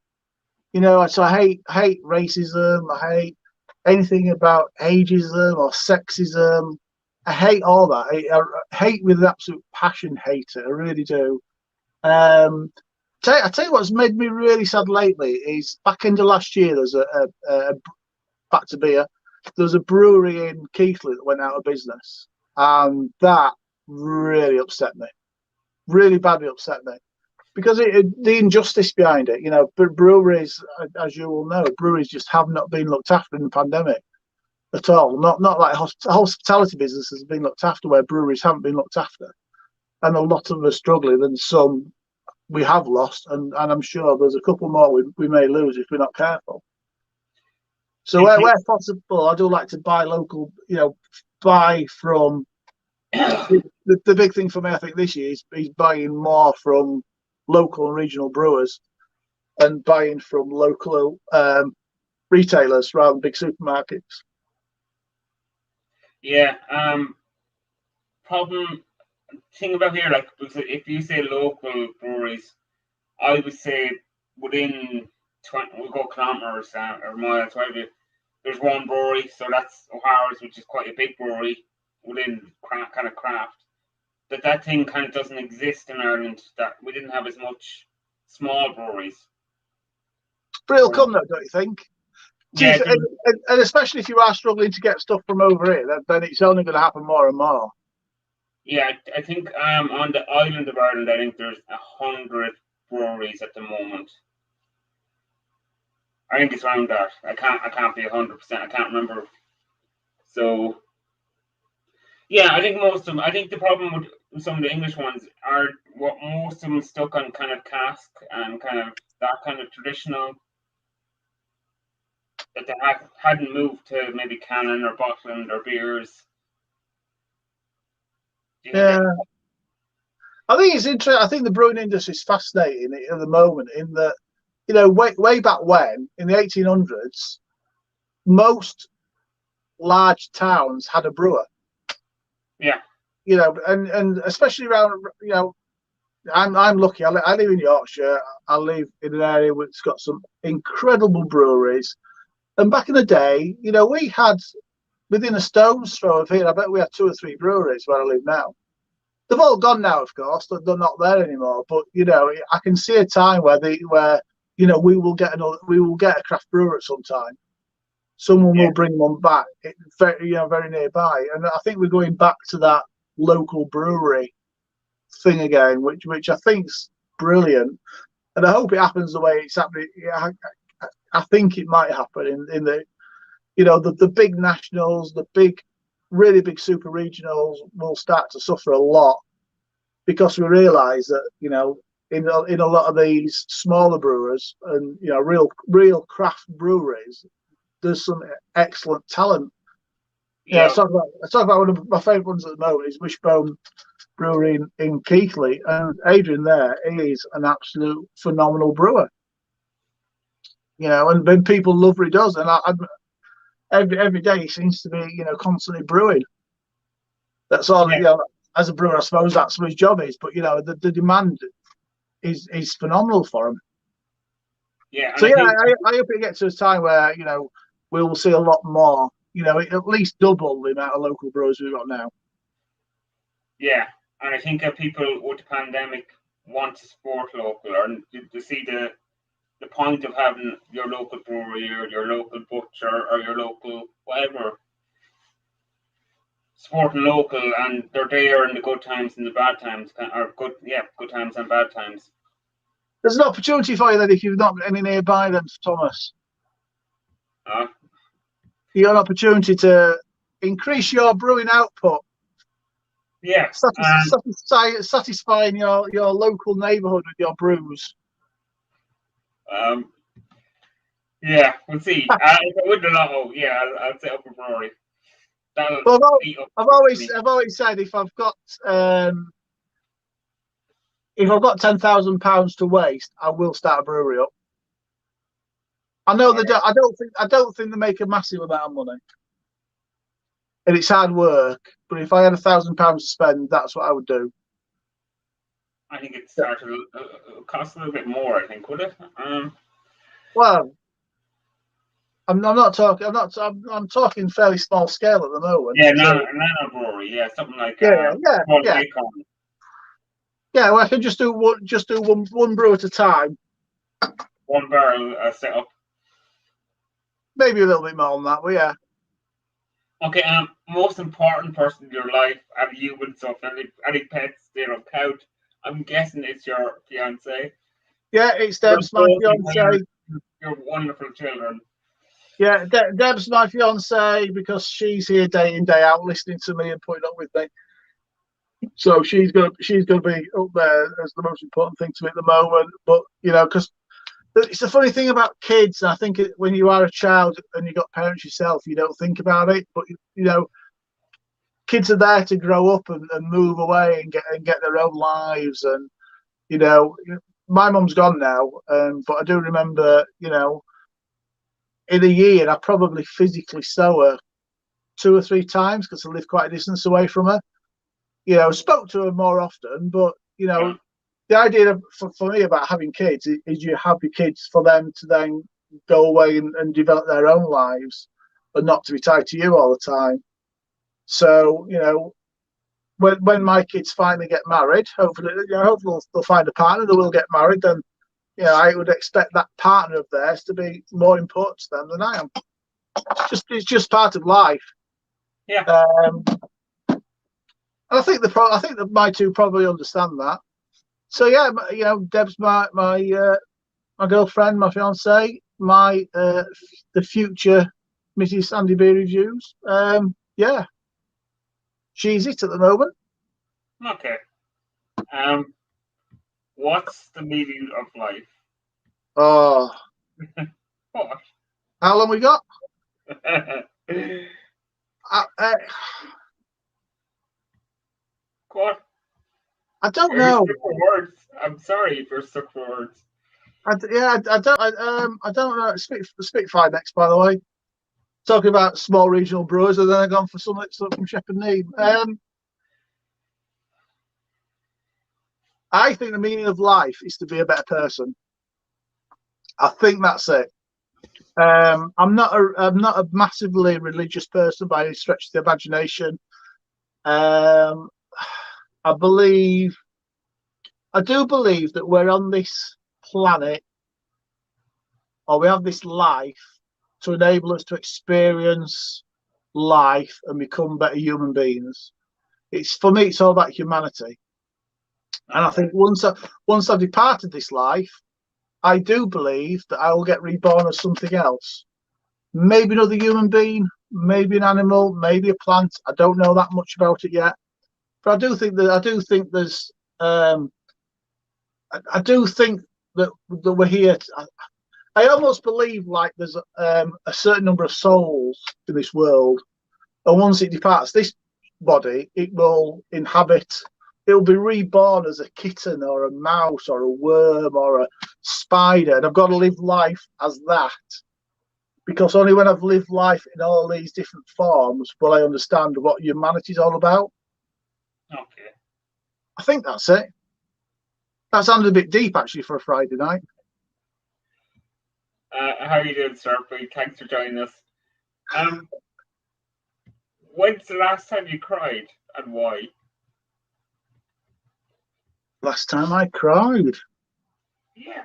you know. So I hate racism. I hate anything about ageism or sexism. I hate all that. I hate with an absolute passion. Hate it. I really do. Um, I tell you what's made me really sad lately is back into last year. There's a back to beer. There was a brewery in Keighley that went out of business, and that really upset me. Really badly upset me because the injustice behind it. You know, breweries, as you all know, breweries just have not been looked after in the pandemic at all. Not like hospitality businesses have been looked after, where breweries haven't been looked after, and a lot of them are struggling, and some we have lost, and I'm sure there's a couple more we may lose if we're not careful. So where possible, I do like to buy local. You know, buy from. The big thing for me, I think, this year is buying more from local and regional brewers, and buying from local retailers rather than big supermarkets. Yeah. Problem thing about here, like if you say local breweries, I would say within 20, we'll go kilometers or miles, whatever. There's one brewery, so that's O'Hara's, which is quite a big brewery within kind of craft. That thing kind of doesn't exist in Ireland. That we didn't have as much small breweries. But it'll come though, don't you think? Yeah, and especially if you are struggling to get stuff from over here, then it's only going to happen more and more. Yeah, I think on the island of Ireland, I think there's 100 breweries at the moment. I think it's around that. I can't be 100%. I can't remember. So yeah, I think most of them. I think the problem with some of the English ones are what most of them stuck on kind of cask and kind of that kind of traditional, that they hadn't moved to maybe canning or bottling their beers. Yeah, I think it's interesting. I think the brewing industry is fascinating at the moment in that, you know, way back when in the 1800s, most large towns had a brewer. Yeah. You know, and especially around, you know, I'm lucky. I live in Yorkshire. I live in an area which has got some incredible breweries. And back in the day, you know, we had within a stone's throw of here. I bet we had 2 or 3 breweries where I live now. They've all gone now, of course. They're not there anymore. But you know, I can see a time where you know, we will get a craft brewer at some time. Someone will bring one back, very nearby. And I think we're going back to that local brewery thing again, which I think's brilliant. And I hope it happens the way it's happening. I think it might happen in the, you know, the big nationals, really big super regionals will start to suffer a lot because we realise that, you know, in a lot of these smaller brewers and, you know, real craft breweries, there's some excellent talent. Yeah, I talk about one of my favourite ones at the moment is Wishbone Brewery in Keighley, and Adrian there is an absolute phenomenal brewer. You know, and then people love what he does, and every day he seems to be, you know, constantly brewing. That's all. You know, as a brewer, I suppose that's what his job is. But you know, the demand is phenomenal for him. Yeah. So yeah, I hope it gets to a time where, you know, we will see a lot more. You know, at least double the amount of local brewers we've got now. Yeah, and I think people with the pandemic want to support local, or to see the point of having your local brewery or your local butcher or your local whatever supporting local, and they're there in the good times and the bad times, or good times and bad times. There's an opportunity for you then if you've not got any nearby, then, Thomas. You got an opportunity to increase your brewing output. Yeah, satisfying your local neighbourhood with your brews. Yeah, we'll see. If I win the lotto, yeah, I'll set up a brewery. That'll Well, eat up I've money. always said if I've got £10,000 to waste, I will start a brewery up. I know they don't. I don't think they make a massive amount of money, and it's hard work. But if I had £1,000 to spend, that's what I would do. I think it started cost a little bit more. I think would it? Well, I'm not talking. I'm talking fairly small scale at the moment. Yeah, So nano brewery. Yeah, something like small yeah. geeking. Yeah, well, I can just do one brew at a time. One barrel setup. Maybe a little bit more than that, but yeah. Okay, most important person in your life, have you and stuff? Any pets? They don't count. I'm guessing it's your fiance. Yeah, it's Your Deb's my both fiance. your wonderful children. Yeah, Deb's my fiance because she's here day in day out listening to me and putting up with me. So she's gonna be up there as the most important thing to me at the moment. But because it's the funny thing about kids. I think when you are a child and you got parents yourself, you don't think about it. But kids are there to grow up and move away and get their own lives. And my mum's gone now, but I do remember, in a year I probably physically saw her 2 or 3 times because I live quite a distance away from her. Spoke to her more often, but Yeah. the idea for me about having kids is you have your kids for them to then go away and develop their own lives and not to be tied to you all the time. So, when my kids finally get married, hopefully they'll find a partner that will get married, then I would expect that partner of theirs to be more important to them than I am. It's just part of life. Yeah. I think that my two probably understand that. So yeah, Deb's my girlfriend, my fiance, the future Mrs. Andy B Reviews. Yeah, she's it at the moment. Okay. What's the meaning of life? Oh, What? how long we got? What? I don't Are you know. stuck for words? I'm sorry if you're stuck for words. I don't know. Spitfire next, by the way. Talking about small regional brewers, and then I've gone for something from Shepherd Neame. I think the meaning of life is to be a better person. I think that's it. I'm not a massively religious person by any stretch of the imagination. I do believe that we're on this planet, or we have this life to enable us to experience life and become better human beings. For me, it's all about humanity. And I think once I've departed this life, I do believe that I will get reborn as something else. Maybe another human being, maybe an animal, maybe a plant. I don't know that much about it yet, but I do think there's I do think that we're here. I almost believe like there's a certain number of souls in this world, and once it departs this body, it will inhabit. It will be reborn as a kitten or a mouse or a worm or a spider, and I've got to live life as that. Because only when I've lived life in all these different forms will I understand what humanity's all about. Okay. I think that's it. That sounded a bit deep, actually, for a Friday night. How are you doing, sir? Thanks for joining us. When's the last time you cried and why? Last time I cried. Yeah.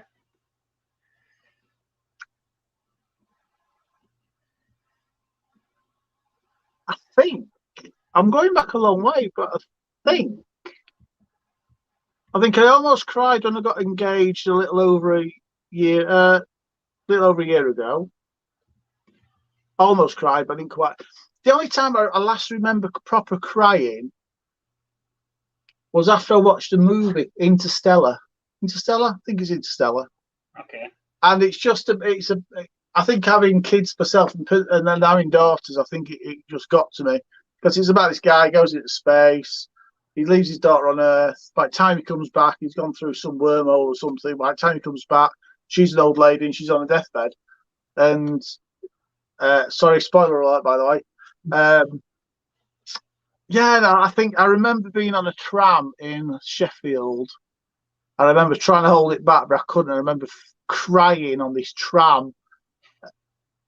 I think I'm going back a long way, but I think I almost cried when I got engaged a little over a year ago. Almost cried, but I didn't quite. The only time I last remember proper crying was after I watched the movie Interstellar. I think it's Interstellar. Okay. And I think having kids myself and then having daughters, I think it just got to me because it's about this guy goes into space. He leaves his daughter on Earth. By the time he comes back, he's gone through some wormhole or something. By the time he comes back, she's an old lady and she's on a deathbed. And sorry, spoiler alert, by the way. Yeah, no, I think I remember being on a tram in Sheffield. I remember trying to hold it back, but I couldn't. I remember crying on this tram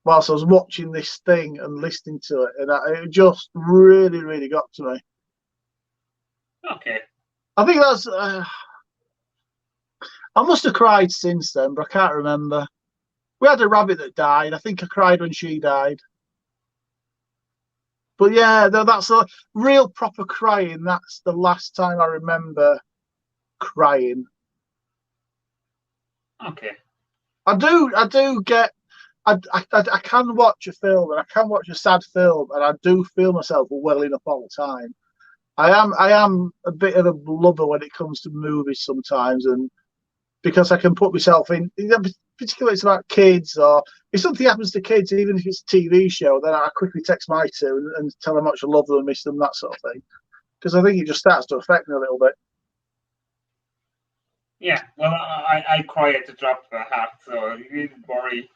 whilst I was watching this thing and listening to it, and it just really, really got to me. Okay. I think that's. I must have cried since then, but I can't remember. We had a rabbit that died. I think I cried when she died. But yeah, that's a real proper crying. That's the last time I remember crying. Okay. I do get. I can watch a film and I can watch a sad film and I do feel myself welling up all the time. I am a bit of a blubber when it comes to movies sometimes, and because I can put myself in, particularly it's about kids or if something happens to kids, even if it's a TV show, then I quickly text my two and tell them how much I love them and miss them, that sort of thing. Because I think it just starts to affect me a little bit. Yeah, well, I cry at the drop of a hat, so you needn't worry.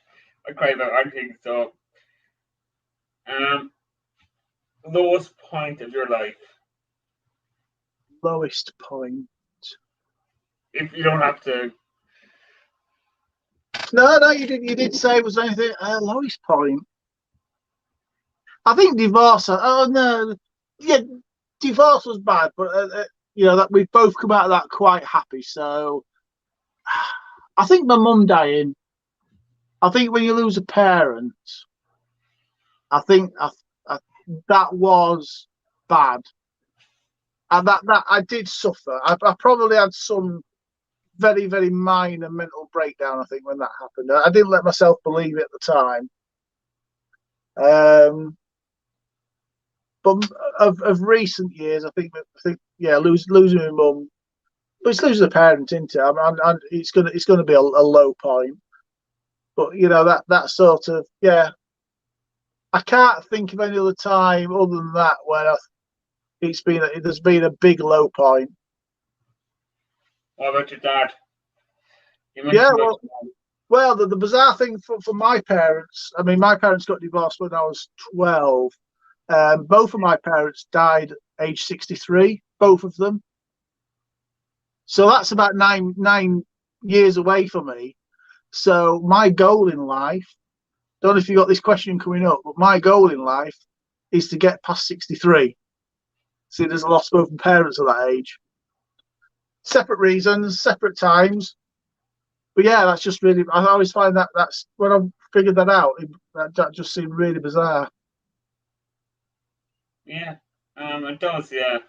I cry about everything. So, lowest point of your life, Lowest point. if you don't have to. No, you did say was anything lowest point. I think divorce. Oh no, yeah, divorce was bad, but that we've both come out of that quite happy. So I think my mum dying. I think when you lose a parent, I think that was bad, and that I did suffer. I probably had some very, very minor mental breakdown, I think, when that happened. I didn't let myself believe it at the time. But of recent years, I think yeah, losing my mum, but it's losing a parent, isn't it? It's gonna be a low point. But that sort of, yeah, I can't think of any other time other than that where there's been a big low point. What about your dad? Yeah, well, the bizarre thing for my parents, I mean, my parents got divorced when I was 12. Both of my parents died age 63, both of them. So that's about nine years away for me. So my goal in life, don't know if you got this question coming up, but my goal in life is to get past 63. See, there's a lot of both parents at that age. Separate reasons, separate times. But yeah, that's just really, I always find that's when I figured that out, that just seemed really bizarre. Yeah, it does. Yeah,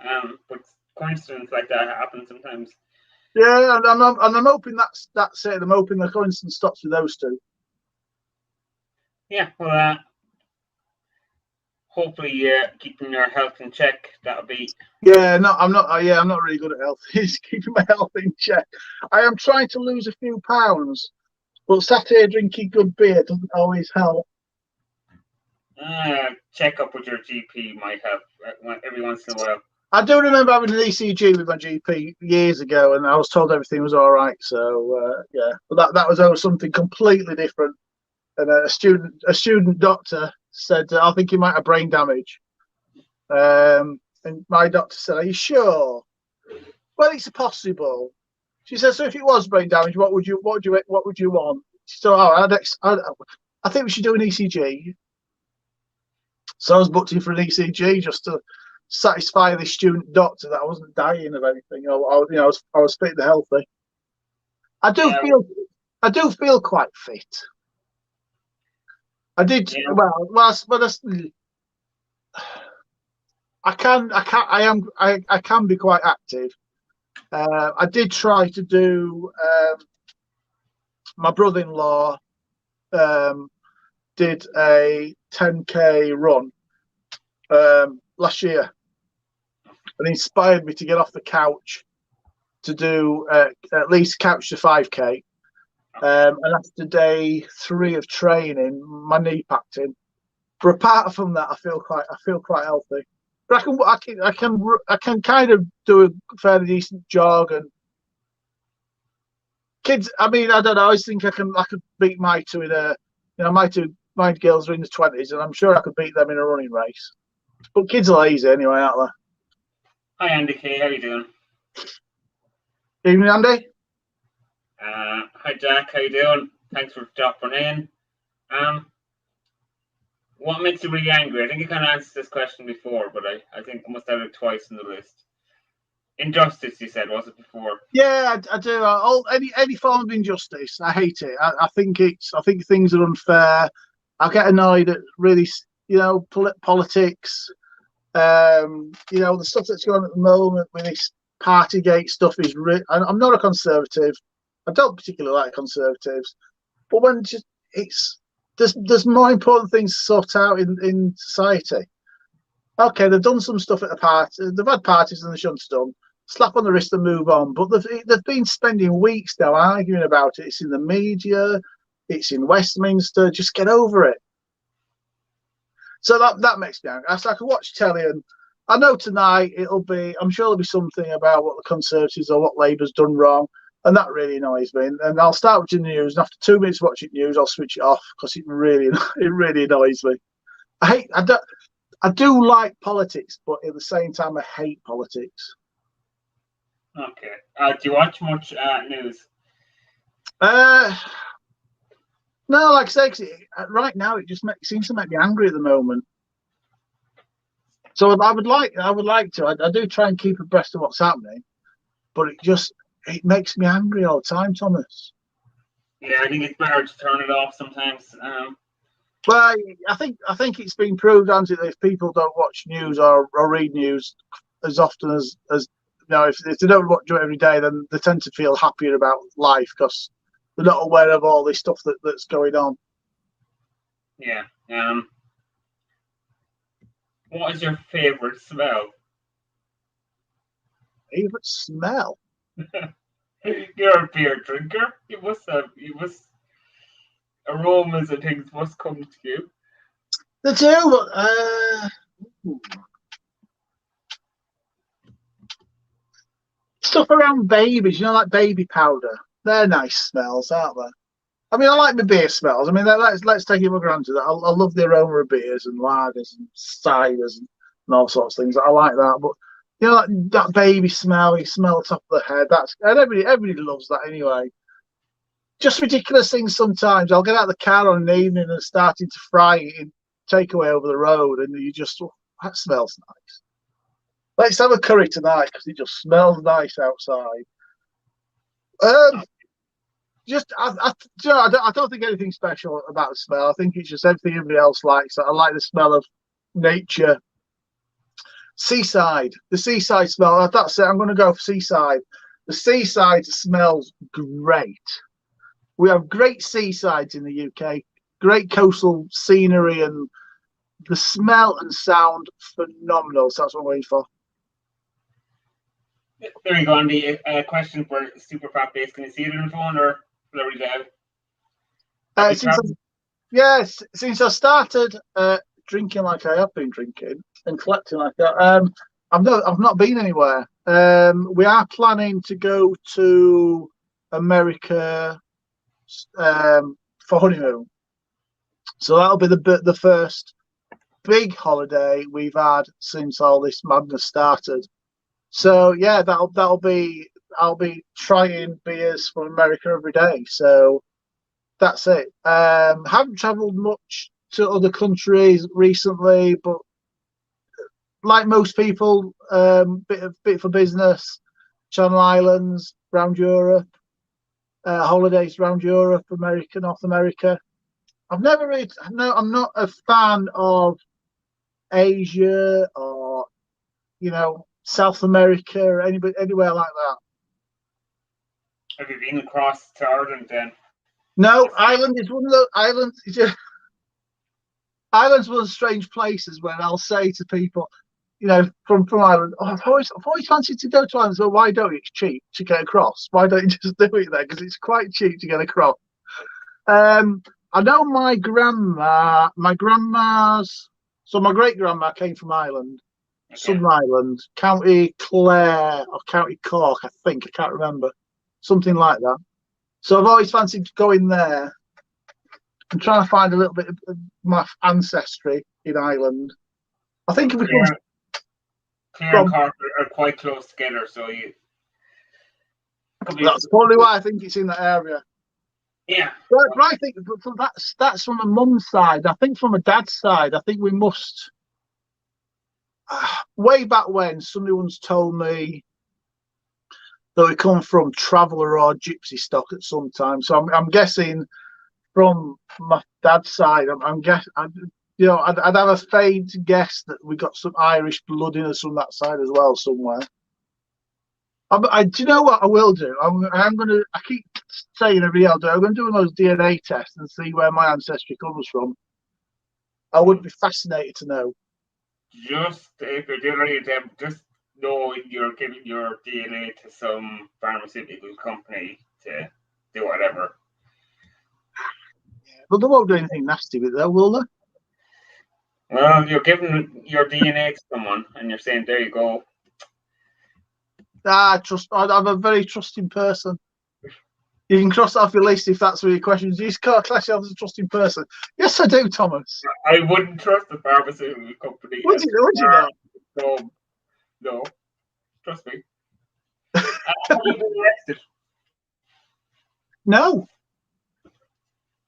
but coincidence like that happens sometimes. Yeah, and I'm hoping that's it. I'm hoping the coincidence stops with those two. Yeah, well, hopefully, keeping your health in check. That'll be. Yeah, no, I'm not. Yeah, I'm not really good at health. It's keeping my health in check. I am trying to lose a few pounds, but sat here drinking good beer doesn't always help. Check up with your GP might help every once in a while. I do remember having an ECG with my GP years ago, and I was told everything was all right. So yeah, but that was over something completely different. And a student doctor said, "I think you might have brain damage." And my doctor said, "Are you sure?" Well, it's possible. She said, "So if it was brain damage, what would you want?" She said, "Oh, I think we should do an ECG." So I was booked in for an ECG just to satisfy the student doctor that I wasn't dying of anything. I was fit and healthy. I do feel quite fit. I did I can be quite active. I did try to do. My brother-in-law did a 10K run last year, and inspired me to get off the couch to do at least couch to 5K. And after day 3 of training, my knee packed in. But apart from that, I feel quite healthy. But I can kind of do a fairly decent jog. And kids, I mean, I don't know. I always think I could beat my two in a, my girls are in the 20s, and I'm sure I could beat them in a running race. But kids are lazy anyway, aren't Hi, Andy K. How you doing? Evening, Andy. Hi, Jack. How you doing? Thanks for dropping in. What makes you really angry? I think you kind of answered this question before, but I think I must have it twice in the list. Injustice, you said, was it before? Yeah, I do. Any form of injustice, I hate it. I think things are unfair. I get annoyed at really, politics. The stuff that's going on at the moment with this Partygate stuff is. I'm not a conservative. I don't particularly like conservatives, but when there's more important things to sort out in society. Okay, they've done some stuff at a party. They've had parties and they shouldn't have done. Slap on the wrist and move on. But they've been spending weeks now arguing about it. It's in the media. It's in Westminster. Just get over it. So that makes me angry. So I can watch telly, and I know tonight I'm sure there'll be something about what the Conservatives or what Labour's done wrong, and that really annoys me. And I'll start watching the news, and after 2 minutes watching news, I'll switch it off because it really annoys me. I do like politics, but at the same time, I hate politics. Okay. Do you watch much news? No, like I say, right now it just seems to make me angry at the moment. So I would like to. I do try and keep abreast of what's happening, but it makes me angry all the time, Thomas. Yeah, I think it's better to turn it off sometimes. Well, I think it's been proved, hasn't it, that if people don't watch news or read news as often as if they don't watch it every day, then they tend to feel happier about life because they're not aware of all this stuff that's going on. Yeah. What is your favorite smell? Favorite smell? You're a beer drinker. You must aromas and things must come to you. They do. Stuff around babies, like baby powder. They're nice smells, aren't they? I mean, I like my beer smells. I mean, let's take it for granted. I love the aroma of beers and lagers and ciders and all sorts of things. I like that. But like that baby smell, you smell the top of the head. And everybody loves that anyway. Just ridiculous things sometimes. I'll get out of the car on an evening and starting to fry it in takeaway over the road, and you just that smells nice. Let's have a curry tonight because it just smells nice outside. I don't think anything special about the smell. I think it's just everything everybody else likes. I like the smell of nature. Seaside, the seaside smell. That's it. I'm going to go for seaside. The seaside smells great. We have great seasides in the UK, great coastal scenery, and the smell and sound phenomenal. So that's what I'm waiting for. There you go, Andy. A question for Super Fat Base. Can you see it on the phone or blurry down? Since I started drinking like I have been drinking and collecting like that, I've not been anywhere. We are planning to go to America for honeymoon, so that'll be the first big holiday we've had since all this madness started. So yeah, that'll be. I'll be trying beers from America every day. So that's it. Haven't travelled much to other countries recently, but like most people, bit for business. Channel Islands, around Europe, holidays around Europe, America, North America. I'm not a fan of Asia or South America or anywhere like that. Have you been across to Ireland then? No, Ireland is one of those islands. Ireland's one of those strange places where I'll say to people, from Ireland. Oh, I've always fancied to go to Ireland. So why don't you? It's cheap to get across. Why don't you just do it there? Because it's quite cheap to get across. I know my grandma's. So my great grandma came from Ireland, Southern Ireland, County Clare or County Cork, I think. I can't remember, something like that. So I've always fancied going there. I'm trying to find a little bit of my ancestry in Ireland. I think if we come Clare and Cork are quite close together, so that's probably why I think it's in that area. Yeah. But I think that's from my mum's side. I think from my dad's side, I think we must. Way back when, somebody once told me that we come from traveller or gypsy stock at some time. So I'm guessing from my dad's side, I'm guessing. I'd have a faint guess that we got some Irish blood in us from that side as well somewhere. Do you know what I will do? I'm going to. I keep saying every year I'm going to do those DNA tests and see where my ancestry comes from. I would be fascinated to know. Just if you're doing them, just know you're giving your DNA to some pharmaceutical company to do whatever. But they won't do anything nasty with it, though, will they? Well, you're giving your DNA to someone, and you're saying, "There you go." I'm a very trusting person. You can cross it off your list if that's what your question is. Do you class yourself as a trusting person? Yes, I do, Thomas. I wouldn't trust the pharmaceutical company. Would you not? No. Trust me. Have you been arrested? No.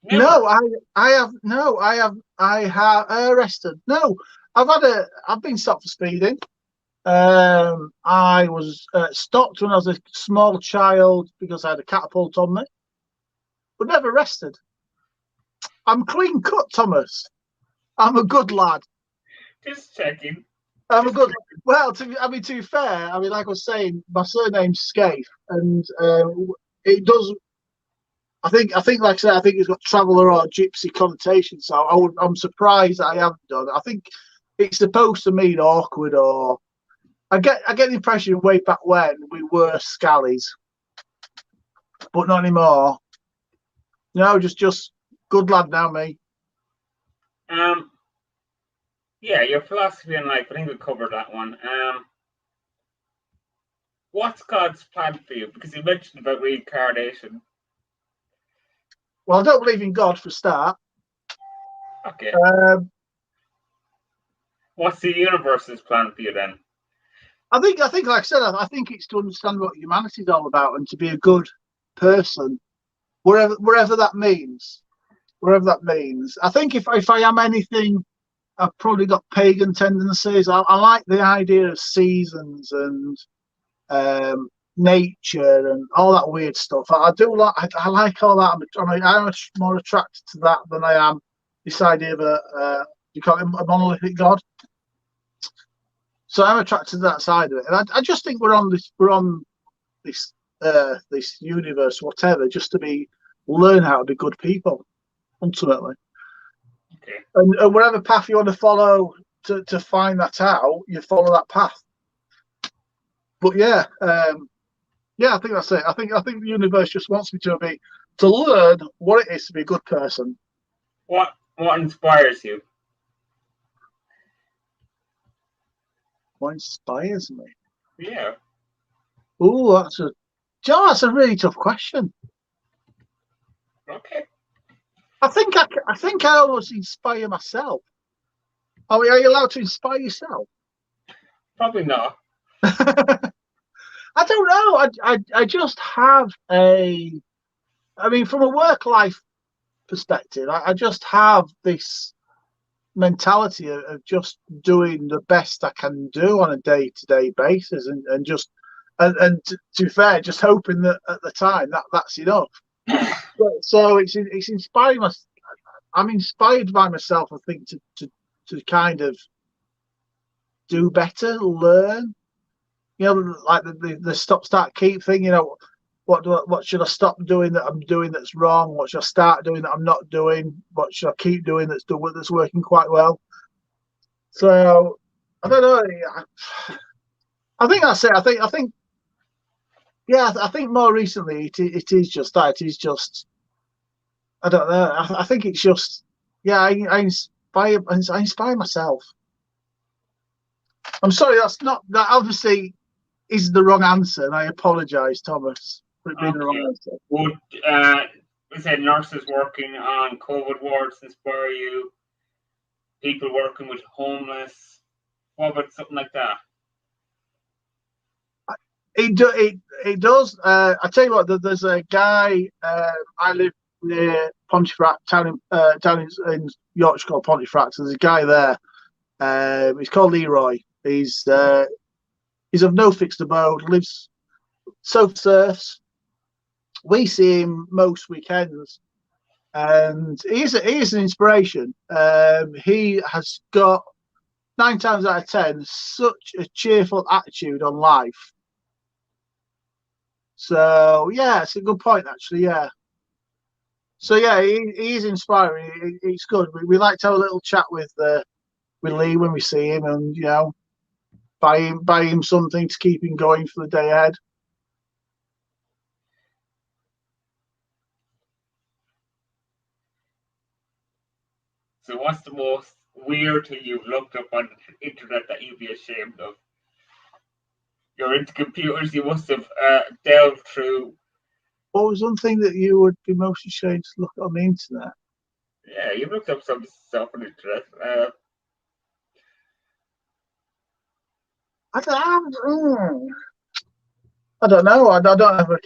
Never. No, I have arrested. No, I've been stopped for speeding. I was stopped when I was a small child because I had a catapult on me, but never arrested. I'm clean cut, Thomas. I'm a good lad. Just checking. I'm a good. Well, to be fair, like I was saying, my surname's Scaife, and it does. I think, like I said, I think it's got traveller or gypsy connotation. So I'm surprised I haven't done it. I think it's supposed to mean awkward, or I get the impression way back when we were scallies, but not anymore. No, just good lad now, me. Yeah, your philosophy in life. I think we covered that one. What's God's plan for you? Because you mentioned about reincarnation. Well, I don't believe in God for a start. Okay. What's the universe's plan for you then? I think, like I said, I think it's to understand what humanity is all about and to be a good person, wherever that means. Wherever that means. I think if I am anything, I've probably got pagan tendencies. I like the idea of seasons and nature and all that weird stuff. I do like. I like all that. I'm more attracted to that than I am this idea of you call it a monolithic God. So I'm attracted to that side of it, and I just think we're on this universe, whatever, just to learn how to be good people, ultimately. Okay. And whatever path you want to follow to find that out, you follow that path. But yeah, I think that's it. I think the universe just wants me to learn what it is to be a good person. What inspires you? What inspires me? Yeah. Oh, that's a really tough question. Okay. I think I almost inspire myself. Are you allowed to inspire yourself? Probably not. I don't know. I just have from a work-life perspective, I just have this mentality of just doing the best I can do on a day-to-day basis, and to be fair, just hoping that at the time that's enough. So it's inspiring. I'm inspired by myself, I think, to kind of do better, learn. Like the stop, start, keep thing. What should I stop doing that I'm doing that's wrong? What should I start doing that I'm not doing? What should I keep doing that's working quite well? So I don't know. I think that's it. I think. Yeah, I think more recently it is just that. It is just. I don't know. I think it's just. Yeah, I inspire myself. I'm sorry, that obviously is the wrong answer, and I apologise, Thomas, for it being the wrong answer. Would we said nurses working on COVID wards inspire you? People working with homeless. What about something like that? It does. I tell you what, there's a guy. I live near Pontefract, down in Yorkshire called Pontefract. So there's a guy there. He's called Leroy. He's of no fixed abode. Lives surfs. We see him most weekends, and he is an inspiration. He has got 9 times out of 10 such a cheerful attitude on life. So yeah, it's a good point actually. Yeah. So yeah, he is inspiring. It's good. We like to have a little chat with Lee when we see him, and buy him something to keep him going for the day ahead. So what's the most weird thing you've looked up on the internet that you'd be ashamed of? You're into computers, you must have delved through. What was one thing that you would be most ashamed to look on the internet? Yeah, you've looked up some stuff on the internet. I don't know. I don't have a.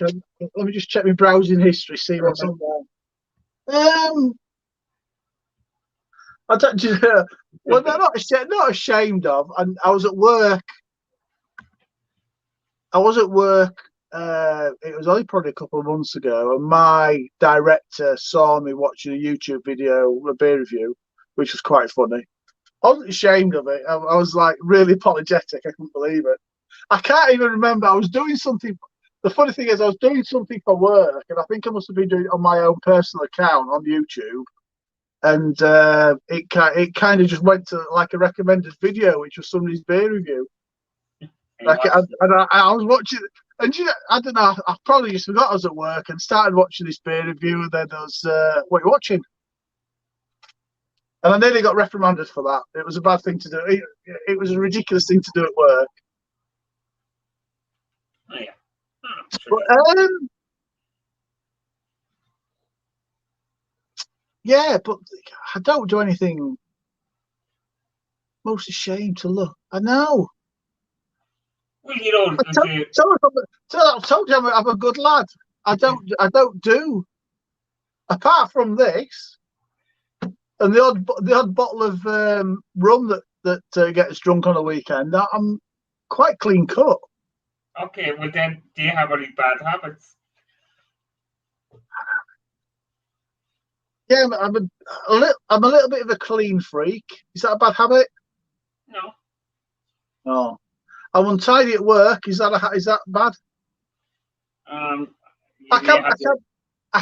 Let me just check my browsing history, see what's on there. I don't. Well, they're not ashamed of. And I was at work. It was only probably a couple of months ago, and my director saw me watching a YouTube video, a beer review, which was quite funny. I wasn't ashamed of it. I was like really apologetic. I couldn't believe it. I can't even remember. I was doing something. The funny thing is, I was doing something for work, and I think I must have been doing it on my own personal account on YouTube. And it kind of just went to like a recommended video, which was somebody's beer review. Like I was watching, and I don't know. I probably just forgot I was at work and started watching this beer review. And then there was, what are you watching? And I nearly got reprimanded for that. It was a bad thing to do. It was a ridiculous thing to do at work. Oh, yeah. But, yeah, but I don't do anything most ashamed to look. I know. Well, you know, I told you I'm a good lad. I don't do, apart from this and the odd bottle of rum that gets drunk on a weekend. I'm quite clean cut. Okay, well then, do you have any bad habits? Yeah, I'm a little bit of a clean freak. Is that a bad habit? No. No. I'm untidy at work. Is that bad? I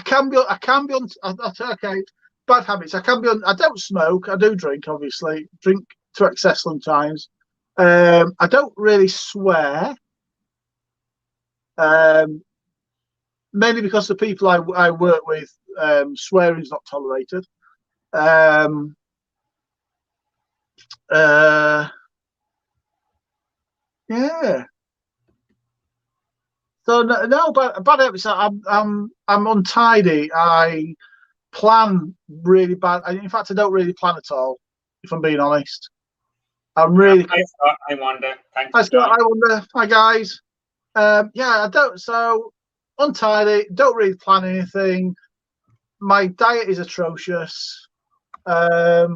can be okay. Bad habits. I can be I don't smoke. I do drink, obviously. Drink to excess sometimes. I don't really swear. Mainly because the people I work with, swearing is not tolerated. Yeah. So no, bad habits. I'm untidy. I plan really bad. In fact, I don't really plan at all. If I'm being honest, I'm really. I wonder. Thanks. I wonder. Hi guys. Yeah, I don't. So untidy. Don't really plan anything. My diet is atrocious. Yeah,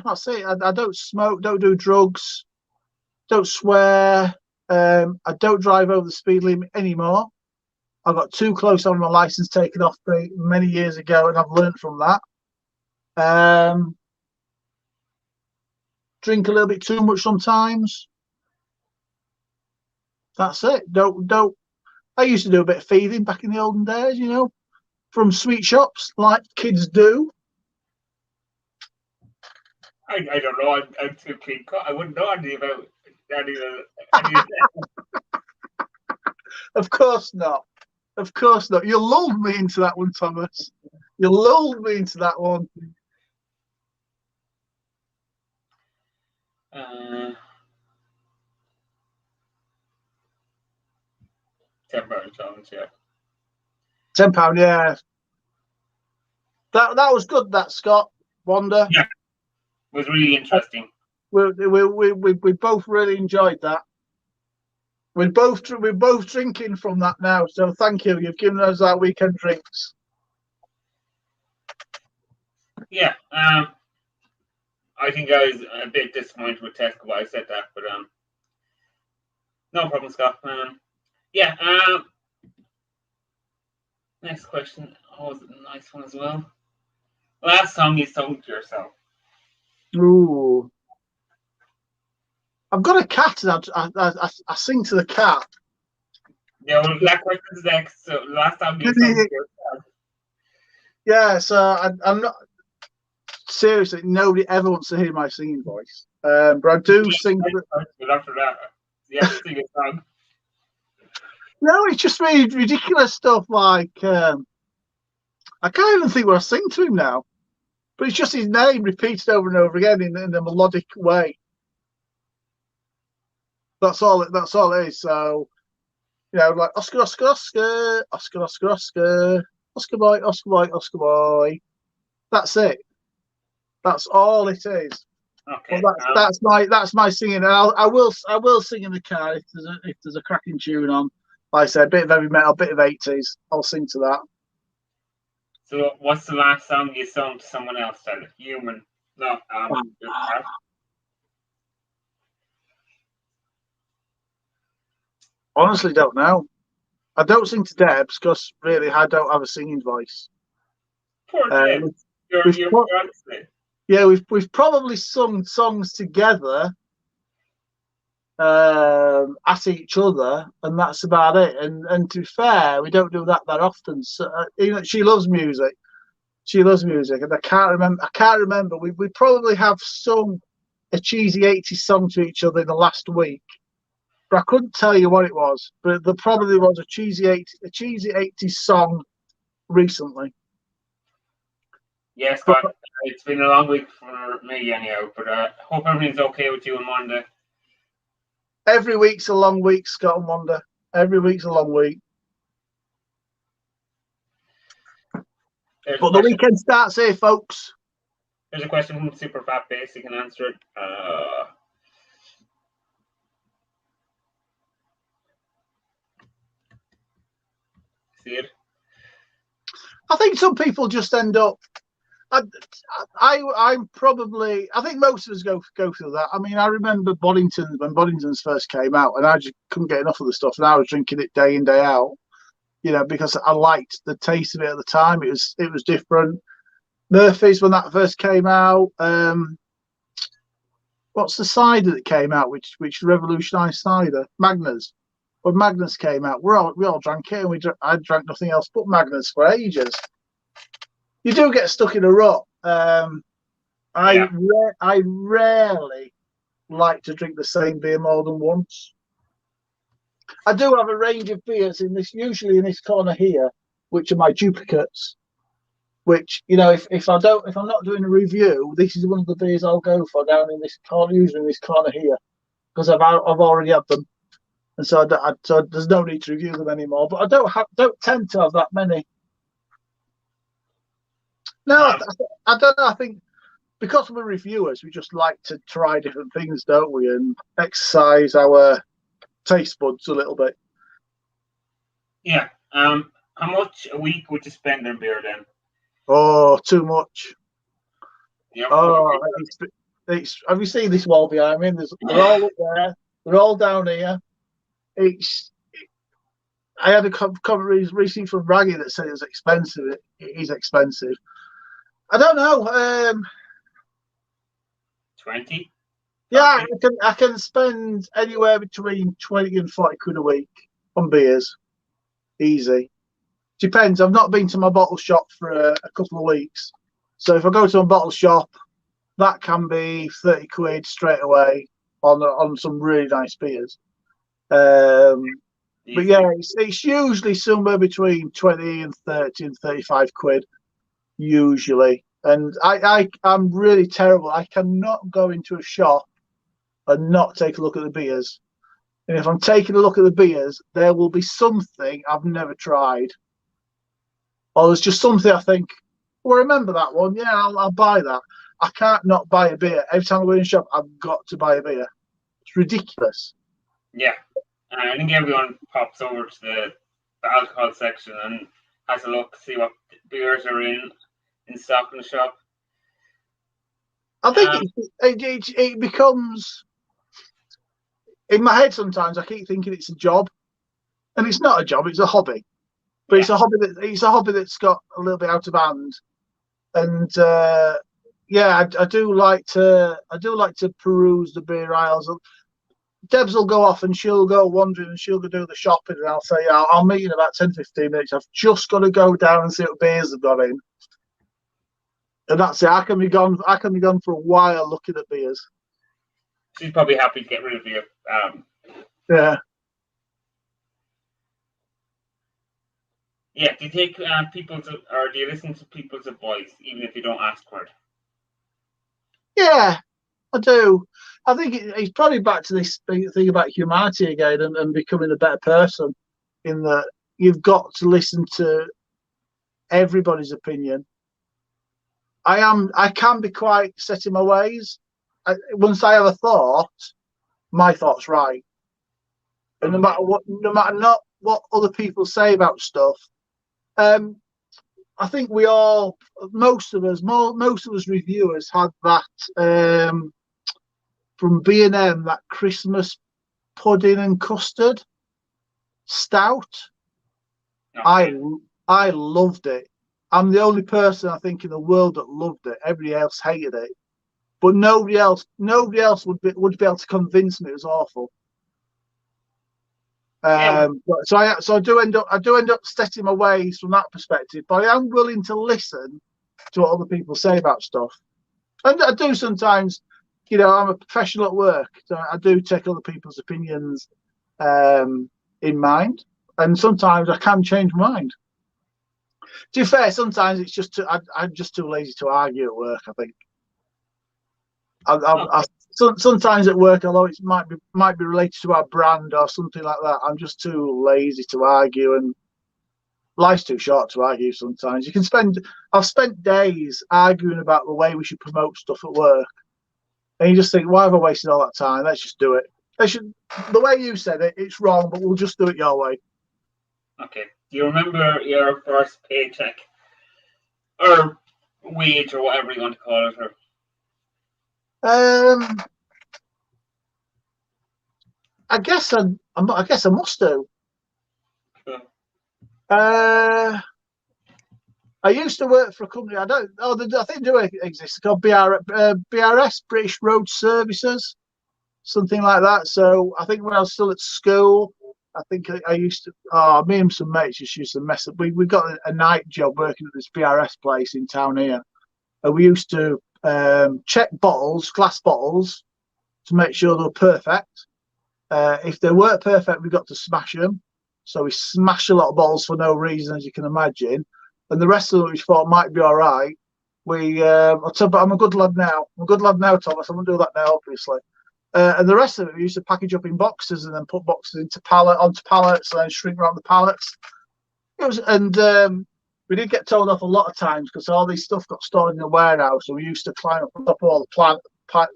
that's it. I don't smoke. Don't do drugs. Don't swear. I don't drive over the speed limit anymore. I got too close on my license taken off me many years ago, and I've learned from that. Drink a little bit too much sometimes. That's it. Don't. I used to do a bit of thieving back in the olden days, from sweet shops like kids do. I don't know. I'm too clean cut. I wouldn't know anything about any of that. Of course not. Of course not. You lulled me into that one, Thomas. You lulled me into that one. £10, yeah. £10, yeah. That was good. That Scott Wonder. Yeah, it was really interesting. We both really enjoyed that. We're both drinking from that now. So thank you. You've given us our weekend drinks. Yeah. I think I was a bit disappointed with Tesco why I said that, but no problem, Scott. Yeah. Next question. Oh, it's a nice one as well. Last song you sung to yourself. Ooh. I've got a cat, and I sing to the cat. Yeah, well, that question's next. So last time you sung to yourself. Yeah, so I'm not seriously. Nobody ever wants to hear my singing voice, but I do sing. But after that, yeah, sing a song. No, it's just really ridiculous stuff like I can't even think what I sing to him now. But it's just his name repeated over and over again in a melodic way. That's all it is. So, you know, like Oscar, Oscar, Oscar, Oscar, Oscar, Oscar, Oscar boy, Oscar boy, Oscar boy. That's it. That's all it is. Okay. Well, that's my singing. And I will sing in the car if there's a cracking tune on. Like I said, a bit of heavy metal, a bit of 80s. I'll sing to that. So, what's the last song you sung to someone else? Human. No. Honestly, don't know. I don't sing to Debs because really I don't have a singing voice. Poor Deb. Yeah, we've probably sung songs together at each other, and that's about it. And to be fair, we don't do that often. So she loves music. She loves music, and I can't remember. We probably have sung a cheesy 80s song to each other in the last week, but I couldn't tell you what it was. But there probably was a cheesy 80s song recently. Yes, Scott. It's been a long week for me anyhow, but I hope everything's okay with you and Wanda. Every week's a long week, Scott and Wanda. Every week's a long week. But the weekend starts here, folks. There's a question from Super Fat Base. You can answer it. See it? I think some people just end up. I'm probably. I think most of us go through that. I mean, I remember Boddington when Boddington's first came out, and I just couldn't get enough of the stuff, and I was drinking it day in day out. You know, because I liked the taste of it at the time. It was different. Murphy's when that first came out. What's the cider that came out which revolutionised cider? Magners. When Magners came out, we all drank it, and I drank nothing else but Magners for ages. You do get stuck in a rut. I rarely like to drink the same beer more than once. I do have a range of beers usually in this corner here, which are my duplicates. Which, you know, if I'm not doing a review, this is one of the beers I'll go for down in this corner, usually in this corner here, because I've already had them, and so so there's no need to review them anymore. But I don't tend to have that many. No, I don't know. I think because we're reviewers, we just like to try different things, don't we, and exercise our taste buds a little bit. Yeah. How much a week would you spend on beer then? Oh, too much. Yeah. Oh, have you seen this wall behind me? They're all up there. They're all down here. I had a comment recently from Raggy that said it was expensive. It is expensive. I don't know. 20? Yeah, I can spend anywhere between 20 and 40 quid a week on beers. Easy. Depends. I've not been to my bottle shop for a couple of weeks. So if I go to a bottle shop, that can be 30 quid straight away on some really nice beers. But yeah, it's usually somewhere between 20 and 30 and 35 quid, usually. And I'm really terrible. I cannot go into a shop and not take a look at the beers. And if I'm taking a look at the beers, there will be something I've never tried. Or there's just something I think, well, remember that one? Yeah, I'll buy that. I can't not buy a beer. Every time I go in a shop, I've got to buy a beer. It's ridiculous. Yeah. I think everyone pops over to the alcohol section and has a look, see what beers are in stock in the shop. I think it becomes, in my head sometimes I keep thinking it's a job, and it's not a job, it's a hobby. But it's a hobby that's got a little bit out of hand. And yeah, I do like to peruse the beer aisles. Debs will go off and she'll go wandering and she'll go do the shopping, and I'll say, yeah, I'll meet you in about 10-15 minutes. I've just got to go down and see what beers they've got in. And that's it. I can be gone for a while looking at beers. She's probably happy to get rid of you. Yeah. Yeah, do you take or do you listen to people's advice, even if you don't ask for it? Yeah, I do. I think it's probably back to this thing about humanity again and becoming a better person, in that you've got to listen to everybody's opinion. I can be quite set in my ways. Once I have a thought, my thought's right. And no matter what other people say about stuff, I think most of us reviewers had that from B&M, that Christmas pudding and custard stout. Okay. I loved it. I'm the only person I think in the world that loved it. Everybody else hated it, but nobody else would be able to convince me it was awful. So I do end up setting my ways from that perspective, but I am willing to listen to what other people say about stuff. And I do sometimes, I'm a professional at work, so I do take other people's opinions in mind, and sometimes I can change my mind. To be fair, sometimes it's just I'm just too lazy to argue at work, I think. Sometimes at work, although it might be related to our brand or something like that, I'm just too lazy to argue, and life's too short to argue sometimes. I've spent days arguing about the way we should promote stuff at work, and you just think, why have I wasted all that time? Let's just do it. The way you said it, it's wrong, but we'll just do it your way. Okay. Do you remember your first paycheck or wage or whatever you want to call it? I guess I must do. I used to work for a company. I think they do exist. It's called BRS, British Road Services, something like that. So I think when I was still at school, I think I used to. Me and some mates just used to mess up. We got a night job working at this BRS place in town here, and we used to check glass bottles, to make sure they were perfect. If they weren't perfect, we got to smash them. So we smashed a lot of bottles for no reason, as you can imagine. And the rest of them we thought might be all right. I'm a good lad now. I'm a good lad now, Thomas. I won't do that now, obviously. And the rest of it we used to package up in boxes and then put boxes onto pallets and then shrink around the pallets. We did get told off a lot of times because all this stuff got stored in the warehouse. So we used to climb up on top of all the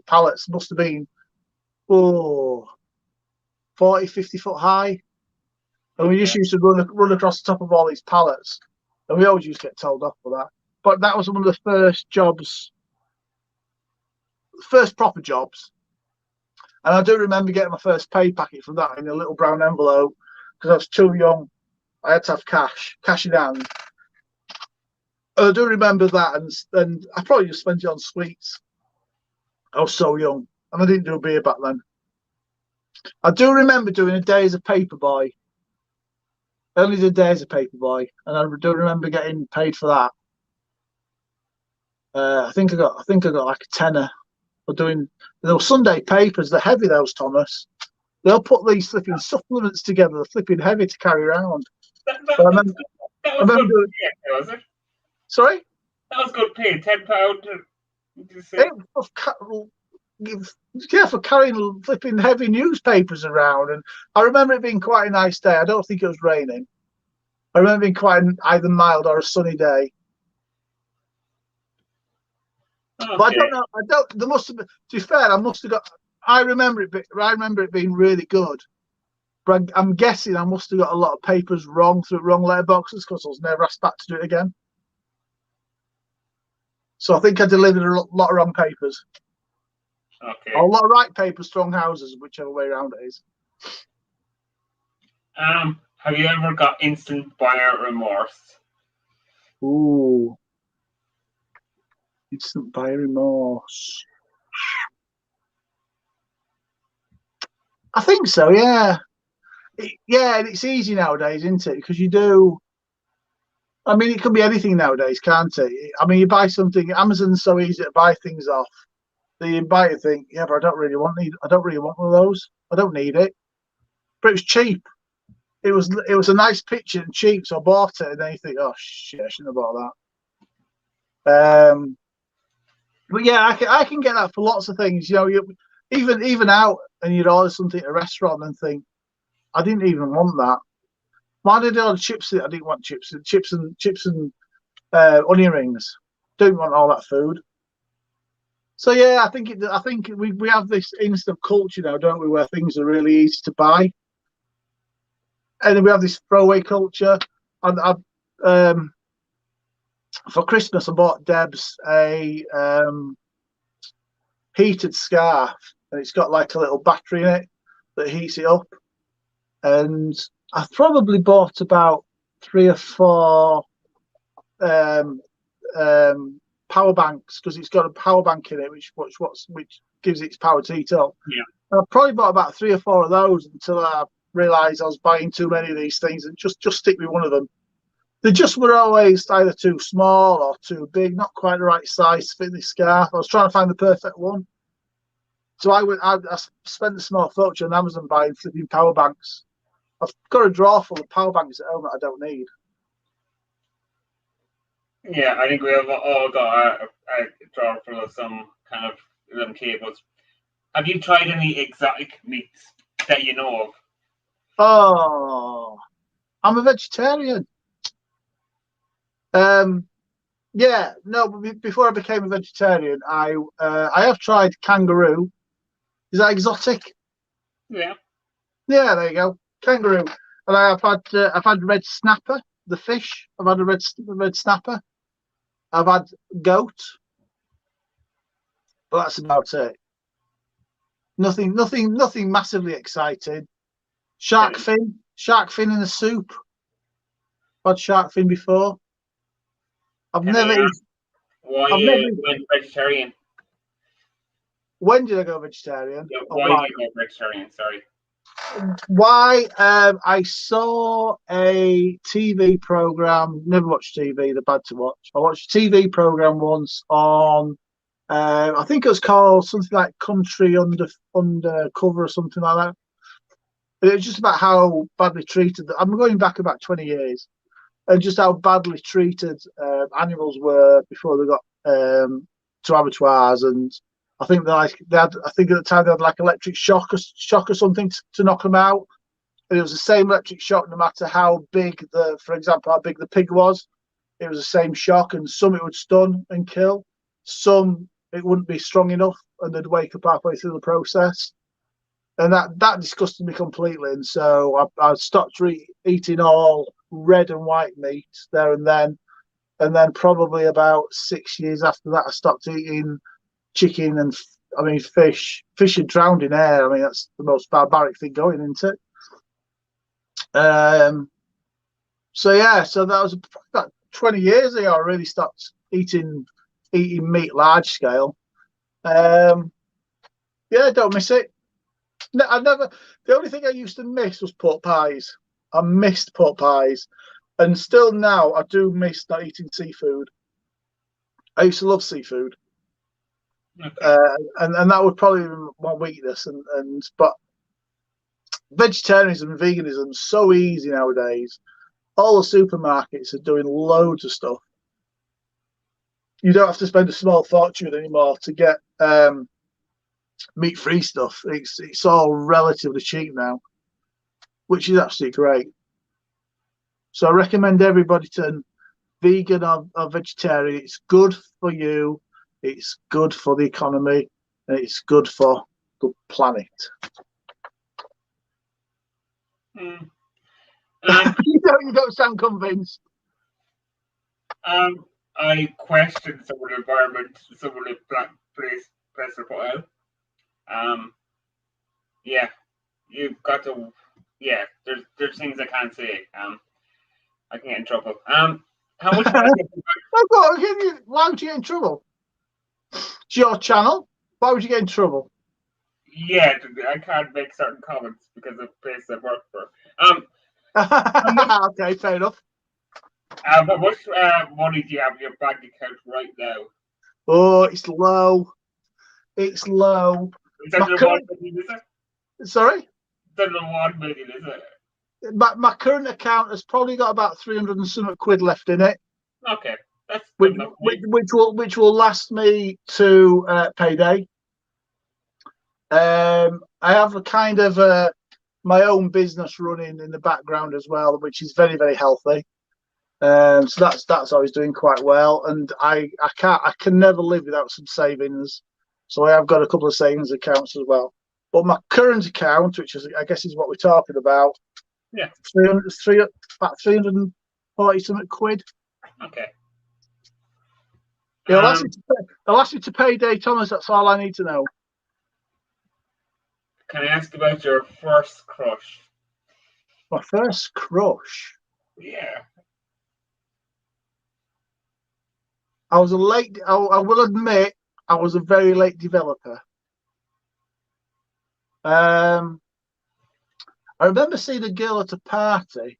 pallets. Must have been 40, 50 foot high. And we just used to run across the top of all these pallets. And we always used to get told off for that. But that was one of the first proper jobs. And I do remember getting my first pay packet from that in a little brown envelope because I was too young. I had to have cash in hand. And I do remember that, and I probably just spent it on sweets. I was so young, and I didn't do beer back then. I do remember doing a day as a paper boy. I only did a day as a paper boy, and I do remember getting paid for that. I think I got like a tenner for doing those Sunday papers. They're heavy, those, Thomas. They'll put these flipping supplements together. They're flipping heavy to carry around. But That I was remember good doing, pay, was it? sorry? That was good pay. £10. Did you say? It was yeah, for carrying flipping heavy newspapers around. And I remember it being quite a nice day. I don't think it was raining. I remember it being quite either mild or a sunny day. Okay. But I don't know. I don't. There must have been. To be fair, I must have got. I remember it. I remember it being really good. But I'm guessing I must have got a lot of papers wrong through wrong letterboxes because I was never asked back to do it again. So I think I delivered a lot of wrong papers. Okay. Or a lot of right papers, strong houses, whichever way around it is. Have you ever got instant buyer remorse? Ooh. Instant buyer remorse. I think so, yeah. Yeah, and it's easy nowadays, isn't it? Because you do. I mean, it can be anything nowadays, can't it? I mean, you buy something. Amazon's so easy to buy things off. That you buy it, think, yeah, but I don't really want one of those. I don't need it. But it was cheap. It was a nice picture and cheap, so I bought it. And then you think, oh shit, I shouldn't have bought that. But yeah, I can get that for lots of things. You know, even out and you'd order something at a restaurant and think, I didn't even want that. Why did I order chips? I didn't want chips and onion rings. Don't want all that food. So yeah, I think we have this instant culture now, don't we, where things are really easy to buy, and then we have this throwaway culture. And for Christmas, I bought Deb's a heated scarf, and it's got like a little battery in it that heats it up. And I probably bought about 3 or 4 power banks because it's got a power bank in it, which gives it its power to heat up. Yeah. I probably bought about 3 or 4 of those until I realised I was buying too many of these things and just stick with one of them. They just were always either too small or too big, not quite the right size to fit this scarf. I was trying to find the perfect one. So I spent a small fortune on Amazon buying flipping power banks. I've got a drawer full of power banks at home that I don't need. Yeah, I think we have all got a drawer full of some kind of them cables. Have you tried any exotic meats that you know of? Oh, I'm a vegetarian. Yeah, no. But before I became a vegetarian, I have tried kangaroo. Is that exotic? Yeah. Yeah, there you go, kangaroo. And I've had red snapper, the fish. I've had a red snapper. I've had goat, but that's about it. Nothing massively exciting. Shark fin in a soup. I've had shark fin before. I've never. Why you went vegetarian? When did I go vegetarian? Yeah, why did you go vegetarian? Sorry. Why? I saw a TV program. Never watched TV. They're bad to watch. I watched a TV program once on. I think it was called something like Country Undercover or something like that. And it was just about how badly treated. I'm going back about 20 years, and just how badly treated animals were before they got to abattoirs. And I think I think at the time they had like electric shock or something to knock them out. And it was the same electric shock no matter how big for example, how big the pig was. It was the same shock, and some it would stun and kill. Some it wouldn't be strong enough, and they'd wake up halfway through the process. And that disgusted me completely. And so I stopped eating all red and white meat there and then. And then probably about 6 years after that, I stopped eating chicken and fish. Fish had drowned in air. I mean, that's the most barbaric thing going, isn't it? So yeah, so that was about 20 years ago. I really stopped eating meat large scale. Yeah, don't miss it. No, I never. The only thing I used to miss was pork pies. I missed pork pies, and still now I do miss not eating seafood. I used to love seafood, Okay. and that would probably be my weakness. But vegetarianism and veganism is so easy nowadays. All the supermarkets are doing loads of stuff. You don't have to spend a small fortune anymore to get meat-free stuff. It's all relatively cheap now, which is absolutely great. So I recommend everybody turn vegan or vegetarian. It's good for you, it's good for the economy, and it's good for the planet. Mm. You don't sound convinced. I question some of the environment, some of the place to put out. Yeah, you've got to. Yeah, there's things I can't say. I can get in trouble. How much money? Why would you get in trouble? It's your channel. Why would you get in trouble? Yeah, I can't make certain comments because of the place I work for. Okay, fair enough. How much money do you have in your bank account right now? Oh, it's low. It's low. It's under 1 million, is it? Sorry? It's under 1 million, is it? My current account has probably got about 300 and some quid left in it. Okay, that's good enough. Which will last me to payday. I have a kind of my own business running in the background as well, which is very, very healthy. So that's always doing quite well, and I can never live without some savings. So I have got a couple of savings accounts as well. But my current account, which is I guess is what we're talking about, yeah, about 340 something quid. Okay. Yeah, I'll ask you to payday, Thomas. That's all I need to know. Can I ask about your first crush? My first crush. Yeah. I was a late. I will admit, I was a very late developer. I remember seeing a girl at a party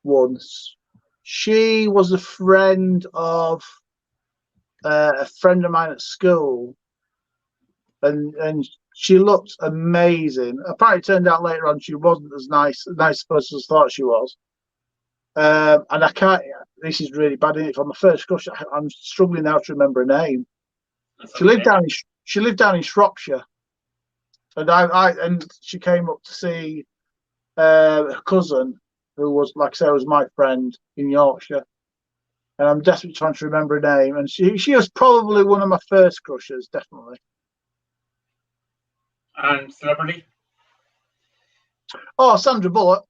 once. She was a friend of a friend of mine at school, and she looked amazing. Apparently, it turned out later on she wasn't as nice a person as I thought she was. And I can't. This is really bad. Isn't it? For my first crush, I'm struggling now to remember her name. She lived down in Shropshire, and she came up to see her cousin, who was, like I say, was my friend in Yorkshire. And I'm desperately trying to remember her name. And she was probably one of my first crushes, definitely. And celebrity? Oh, Sandra Bullock.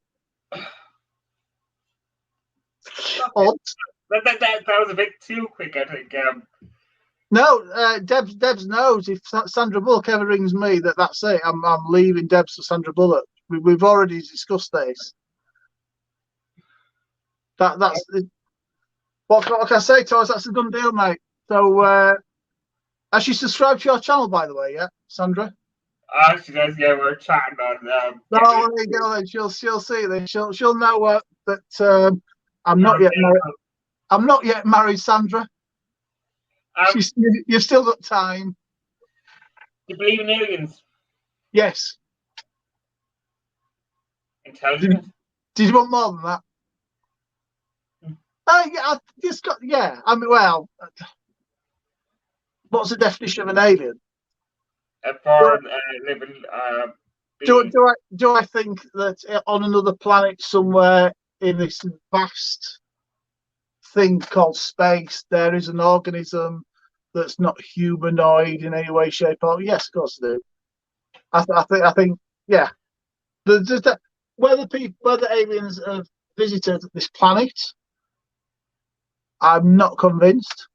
Okay. That was a bit too quick, I think. No, Debs knows if Sandra Bullock ever rings me, that's it. I'm leaving Debs for Sandra Bullock. We've already discussed this. That's what can I say, Thomas? That's a done deal, mate. So, has she subscribed to your channel, by the way? Yeah, Sandra. She does. Yeah, we're chatting on. Oh, there you go. Then she'll see it. Then she'll know that I'm not yet married. I'm not yet married, Sandra. You've still got time. Do you believe in aliens? Yes. Intelligent? Did you want more than that? Yeah, I just got. Yeah, I mean, well, what's the definition of an alien? A foreign living. Do I think that on another planet somewhere in this vast thing called space there is an organism that's not humanoid in any way, shape, or yes, of course I do. I think, yeah. Whether aliens have visited this planet, I'm not convinced.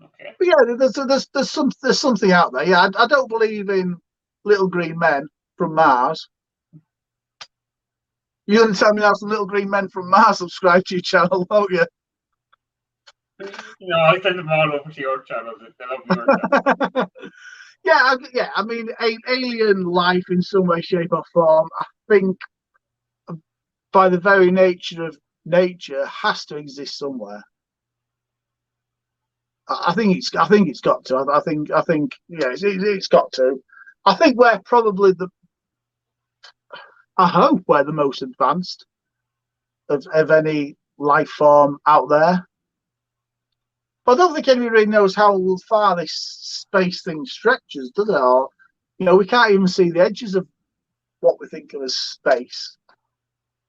Okay. But yeah, there's something out there. Yeah, I don't believe in little green men from Mars. You're going to tell me now some little green men from Mars subscribe to your channel, won't you? No, I send them all over to your channel. They love your channel. Yeah. I mean, alien life in some way, shape, or form. I think, by the very nature of nature, has to exist somewhere. I think it's got to. I think yeah, it's got to. I think we're probably I hope we're the most advanced of any life form out there. But I don't think anybody really knows how far this space thing stretches, does it? Or, we can't even see the edges of what we think of as space.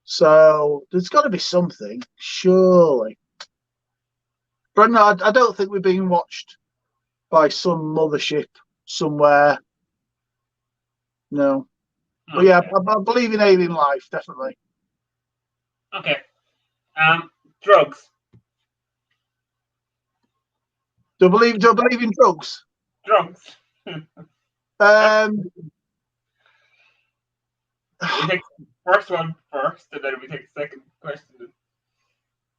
So there's got to be something, surely. But no, I don't think we're being watched by some mothership somewhere. No. But yeah, I believe in alien life, definitely. Okay. Drugs. Do I believe in drugs? Drugs. We take the first one first, and then we take the second question.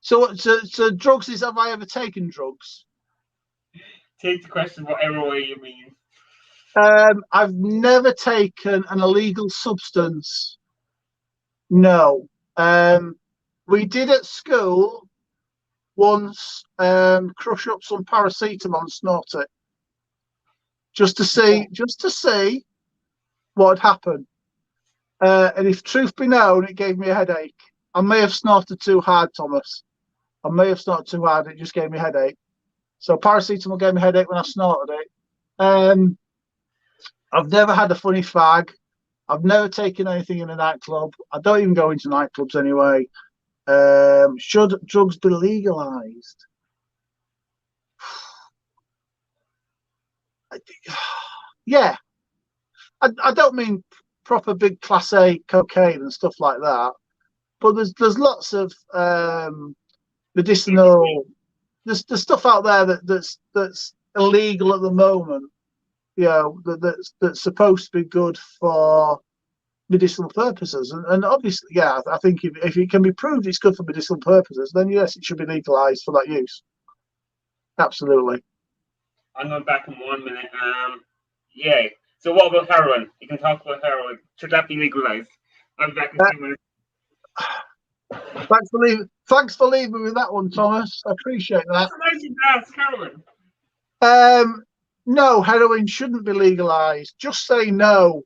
So drugs is, have I ever taken drugs? Take the question whatever way you mean. I've never taken an illegal substance. No. We did at school once crush up some paracetamol and snort it. Just to see what would happen. And if truth be known, it gave me a headache. I may have snorted too hard, Thomas. I may have snorted too hard. It just gave me a headache. So paracetamol gave me a headache when I snorted it. I've never had a funny fag. I've never taken anything in a nightclub. I don't even go into nightclubs anyway. Should drugs be legalized? Yeah. I don't mean proper big class A cocaine and stuff like that, but there's lots of medicinal. There's stuff out there that's illegal at the moment. That's supposed to be good for medicinal purposes, and obviously, yeah, I think if it can be proved it's good for medicinal purposes, then yes, it should be legalized for that use. Absolutely. I'm going back in 1 minute. Yeah. So what about heroin? You can talk about heroin. Should that be legalized? I'll be back in 2 minutes. Thanks for leaving me with that one, Thomas. I appreciate that. That's heroin. No, heroin shouldn't be legalized. Just say no.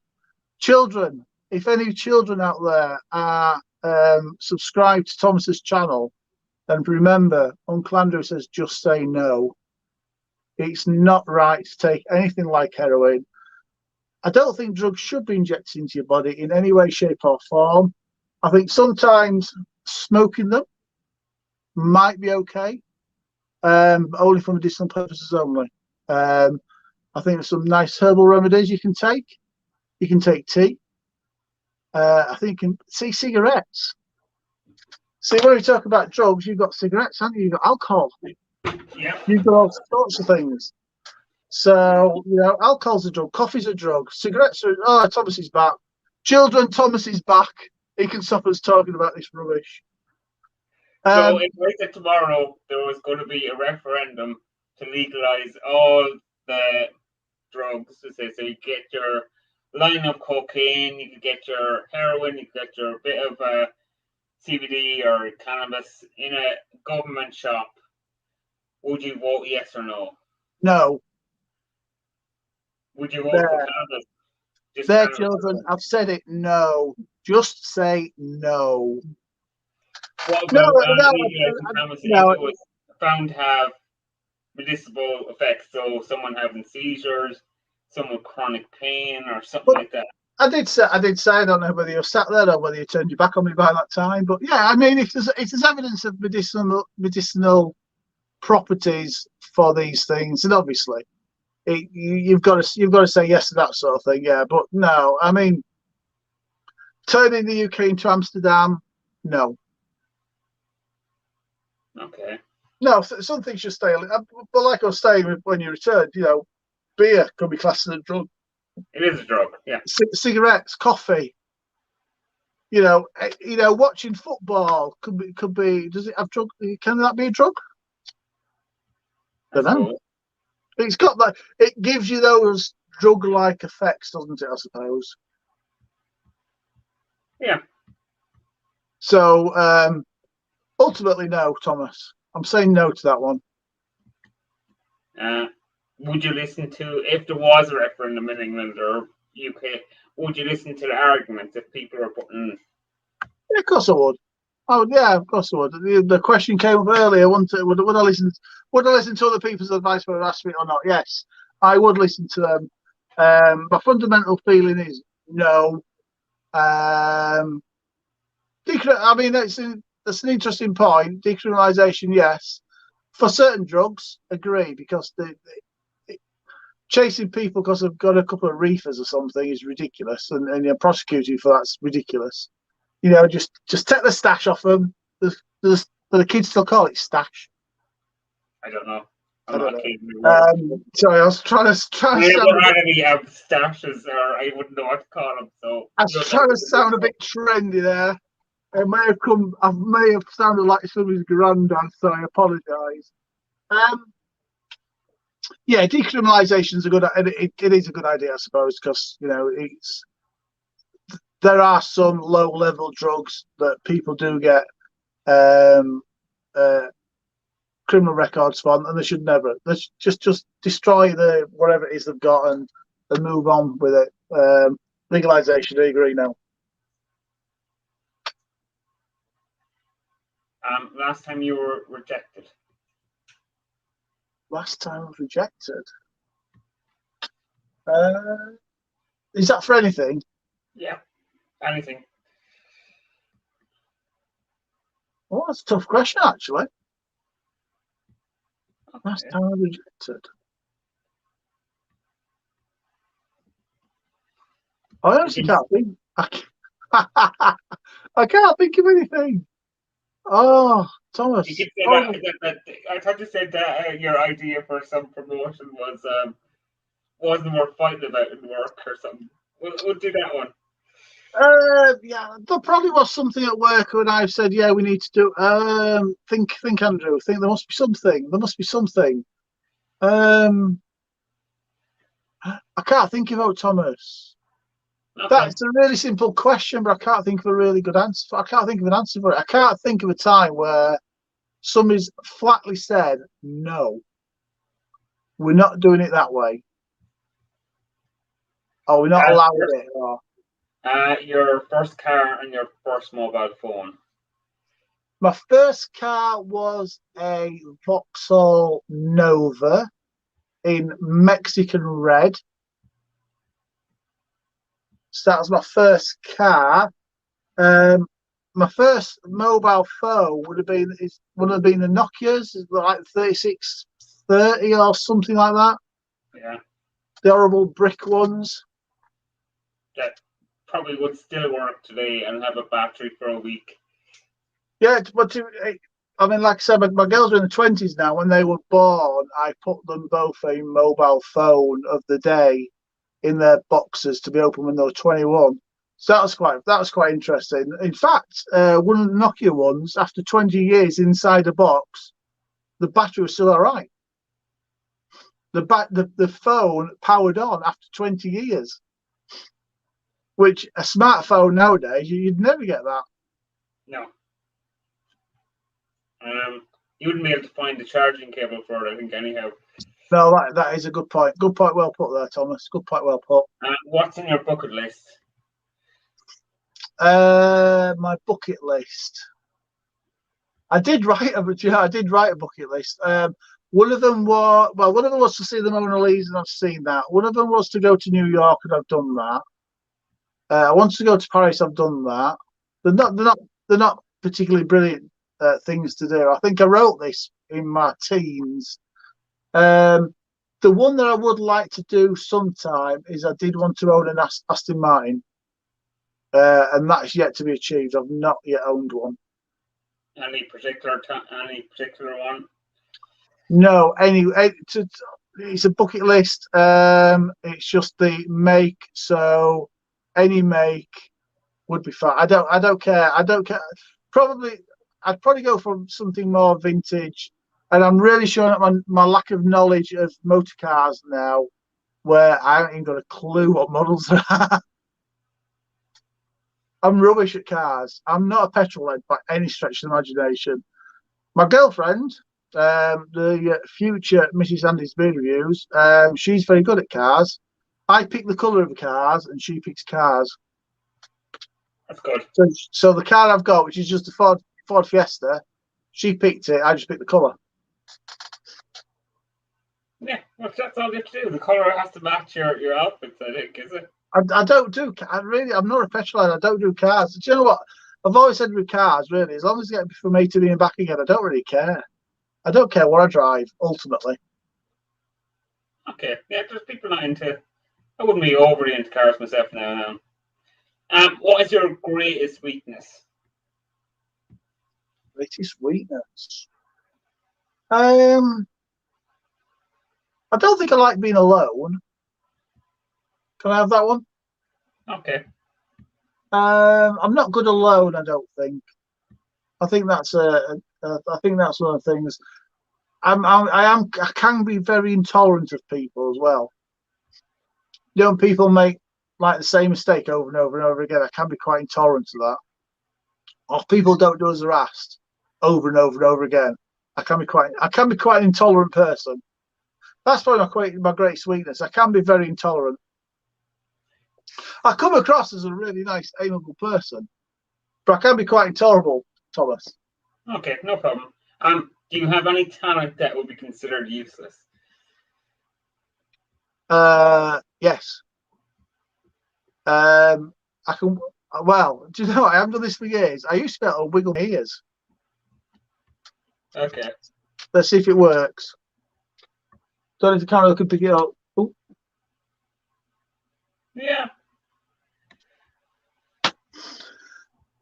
Children, if any children out there are subscribed to Thomas's channel, then remember, Uncle Andrew says just say no. It's not right to take anything like heroin. I don't think drugs should be injected into your body in any way, shape, or form. I think sometimes smoking them might be okay, but only for medicinal purposes only. I think there's some nice herbal remedies you can take. You can take tea. I think you can see cigarettes. See, when we talk about drugs, you've got cigarettes, haven't you? You've got alcohol. Yeah. You've got all sorts of things. So, alcohol's a drug, coffee's a drug, cigarettes are. Oh, Thomas is back. Children, Thomas is back. He can stop us talking about this rubbish. So, if later tomorrow there was going to be a referendum to legalize all the drugs, so you get your line of cocaine, you could get your heroin, you could get your bit of CBD or cannabis in a government shop, would you vote yes or no? No. Would you vote for cannabis? Their children, I've said it, no. Just say no. What about cannabis? If it was found to have medicinal effects, so someone having seizures, someone with chronic pain, or something like that. I did say I don't know whether you sat there or whether you turned your back on me by that time, but yeah, I mean, if there's evidence of medicinal properties for these things, then obviously you've got to say yes to that sort of thing. Yeah, but no, I mean, turning the UK into Amsterdam, no. Okay. No, some things should stay. But like I was saying when you returned, beer could be classed as a drug. It is a drug, yeah. Cigarettes, coffee. Watching football could be. Does it have drug? Can that be a drug? I don't know. It's got that. It gives you those drug-like effects, doesn't it? I suppose. Yeah. So ultimately, no, Thomas. I'm saying no to that one. Would you listen to, if there was a referendum in England or UK, would you listen to the arguments if people are putting? Yeah, of course I would. Oh yeah, of course I would. The question came up earlier, wasn't it? Would I listen? Would I listen to other people's advice whether they asked me or not? Yes, I would listen to them. My fundamental feeling is no. I mean, that's an interesting point. Decriminalisation, yes. For certain drugs, agree, because chasing people because they've got a couple of reefers or something is ridiculous, and you're prosecuting for that's ridiculous. You know, just take the stash off them. The kids still call it stash. I don't know. I don't know. Sorry, I was trying to I never had any stashes, or I wouldn't know what to call them. So I was trying to sound a bit trendy there. I may have sounded like somebody's granddad, so I apologise. Yeah, decriminalisation is a good. It is a good idea, I suppose, because you know there are some low-level drugs that people do get criminal records for, and they should never. Let's just destroy the whatever it is they've got and move on with it. Legalisation, I agree now. Last time you were rejected. Last time I was rejected. Is that for anything? Yeah, anything. Oh, that's a tough question, actually. Okay. Last time I was rejected. I honestly can't think. I can't think of anything. Oh, Thomas. You could say that I thought you said that your idea for some promotion was wasn't worth fighting about in work or something. We'll do that one. Yeah, there probably was something at work when I said, "Yeah, we need to do." Think, Andrew. Think there must be something. There must be something. I can't think of it, Thomas. Okay. That's a really simple question, but I can't think of a really good answer. I can't think of an answer for it. I can't think of a time where somebody's flatly said, "No, we're not doing it that way." Oh, we're not allowing it. Or... your first car and your first mobile phone. My first car was a Vauxhall Nova in Mexican red. So that was my first car. My first mobile phone would have been the Nokia's, like 3630 or something like that. Yeah. The horrible brick ones. That probably would still work today and have a battery for a week. Yeah, but I mean, like I said, my girls are in the 20s now. When they were born, I put them both a mobile phone of the day in their boxes to be open when they were 21. So that was quite interesting. In fact, one of the Nokia ones, after 20 years inside the box, the battery was still all right. The phone powered on after 20 years, which a smartphone nowadays you'd never get that. No. You wouldn't be able to find the charging cable for it, I think, anyhow. No, that is a good point. Good point, well put there, Thomas. Good point, well put. What's on your bucket list? My bucket list. I did write a bucket list. One of them was to see the Mona Lisa, and I've seen that. One of them was to go to New York, and I've done that. I want to go to Paris. I've done that. They're not particularly brilliant things to do. I think I wrote this in my teens. The one that I would like to do sometime is I did want to own an Aston Martin, and that's yet to be achieved. I've not yet owned one. Any particular one? No, it's a bucket list. It's just the make, so any make would be fine. I don't care. I'd probably go for something more vintage. And I'm really showing up my lack of knowledge of motor cars now, where I haven't even got a clue what models there are. I'm rubbish at cars. I'm not a petrol head by any stretch of the imagination. My girlfriend, the future Mrs. Andy's beer reviews. She's very good at cars. I pick the colour of the cars, and she picks cars. That's good. So the car I've got, which is just a Ford Fiesta, she picked it. I just picked the colour. Yeah, well, that's all you have to do. The colour has to match your outfits, I think, is it? I don't do. I'm not a petrolhead. I don't do cars. Do you know what? I've always said with cars, really, as long as you get from A to B and back again, I don't really care. I don't care what I drive, ultimately. Okay, yeah, there's people not into. I wouldn't be overly into cars myself now. What is your greatest weakness? Greatest weakness. I don't think I like being alone. Can I have that one? Okay. I'm not good alone. I don't think. I think that's I think that's one of the things. I can be very intolerant of people as well. You know, when people make like the same mistake over and over and over again, I can be quite intolerant of that. Or if people don't do as they're asked over and over and over again, I can be quite an intolerant person. That's probably my greatest weakness. I can be very intolerant. I come across as a really nice, amiable person, but I can be quite intolerable, Thomas. Okay, no problem. Do you have any talent that would be considered useless? Yes. I can. Well, do you know what? I haven't done this for years. I used to be able to wiggle my ears. Okay. Let's see if it works. Don't know if the camera can pick it up. Ooh. Yeah.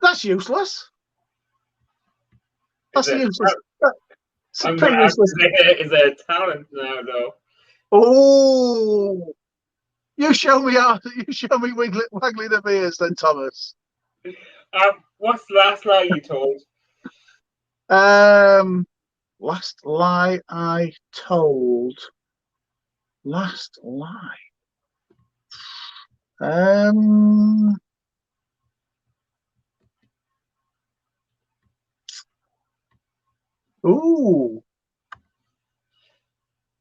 That's useless. That's useless. I'm going to ask, is it a talent now, though? Oh, you show me waggling the ears, then, Thomas. What's the last lie you told? Last lie I told. Last lie. Ooh.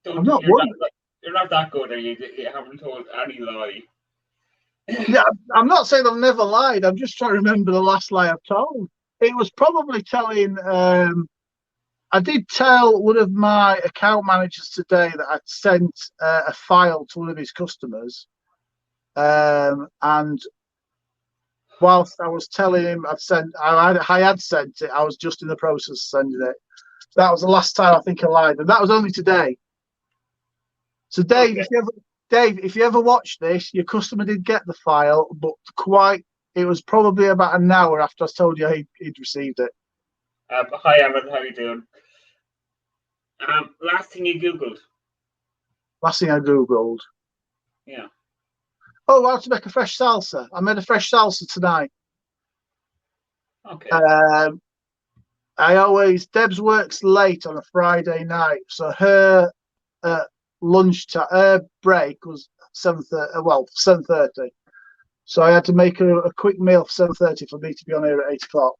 I'm not one. You're not that good, are you? You haven't told any lie. Yeah, I'm not saying I've never lied. I'm just trying to remember the last lie I've told. It was probably telling. I did tell one of my account managers today that I'd sent a file to one of his customers, and whilst I was telling him I had sent it, I was just in the process of sending it. That was the last time I think I lied, and that was only today. So, Dave, okay. if you ever watch this, your customer did get the file, but it was probably about an hour after I told you he'd received it. Hi, Evan. How you doing? Last thing you Googled? Last thing I Googled? Yeah. Oh, how to make a fresh salsa. I made a fresh salsa tonight. Okay. Debs works late on a Friday night, so her her break was 7:30. Well, 7:30. So I had to make a quick meal for 7:30 for me to be on here at 8 o'clock.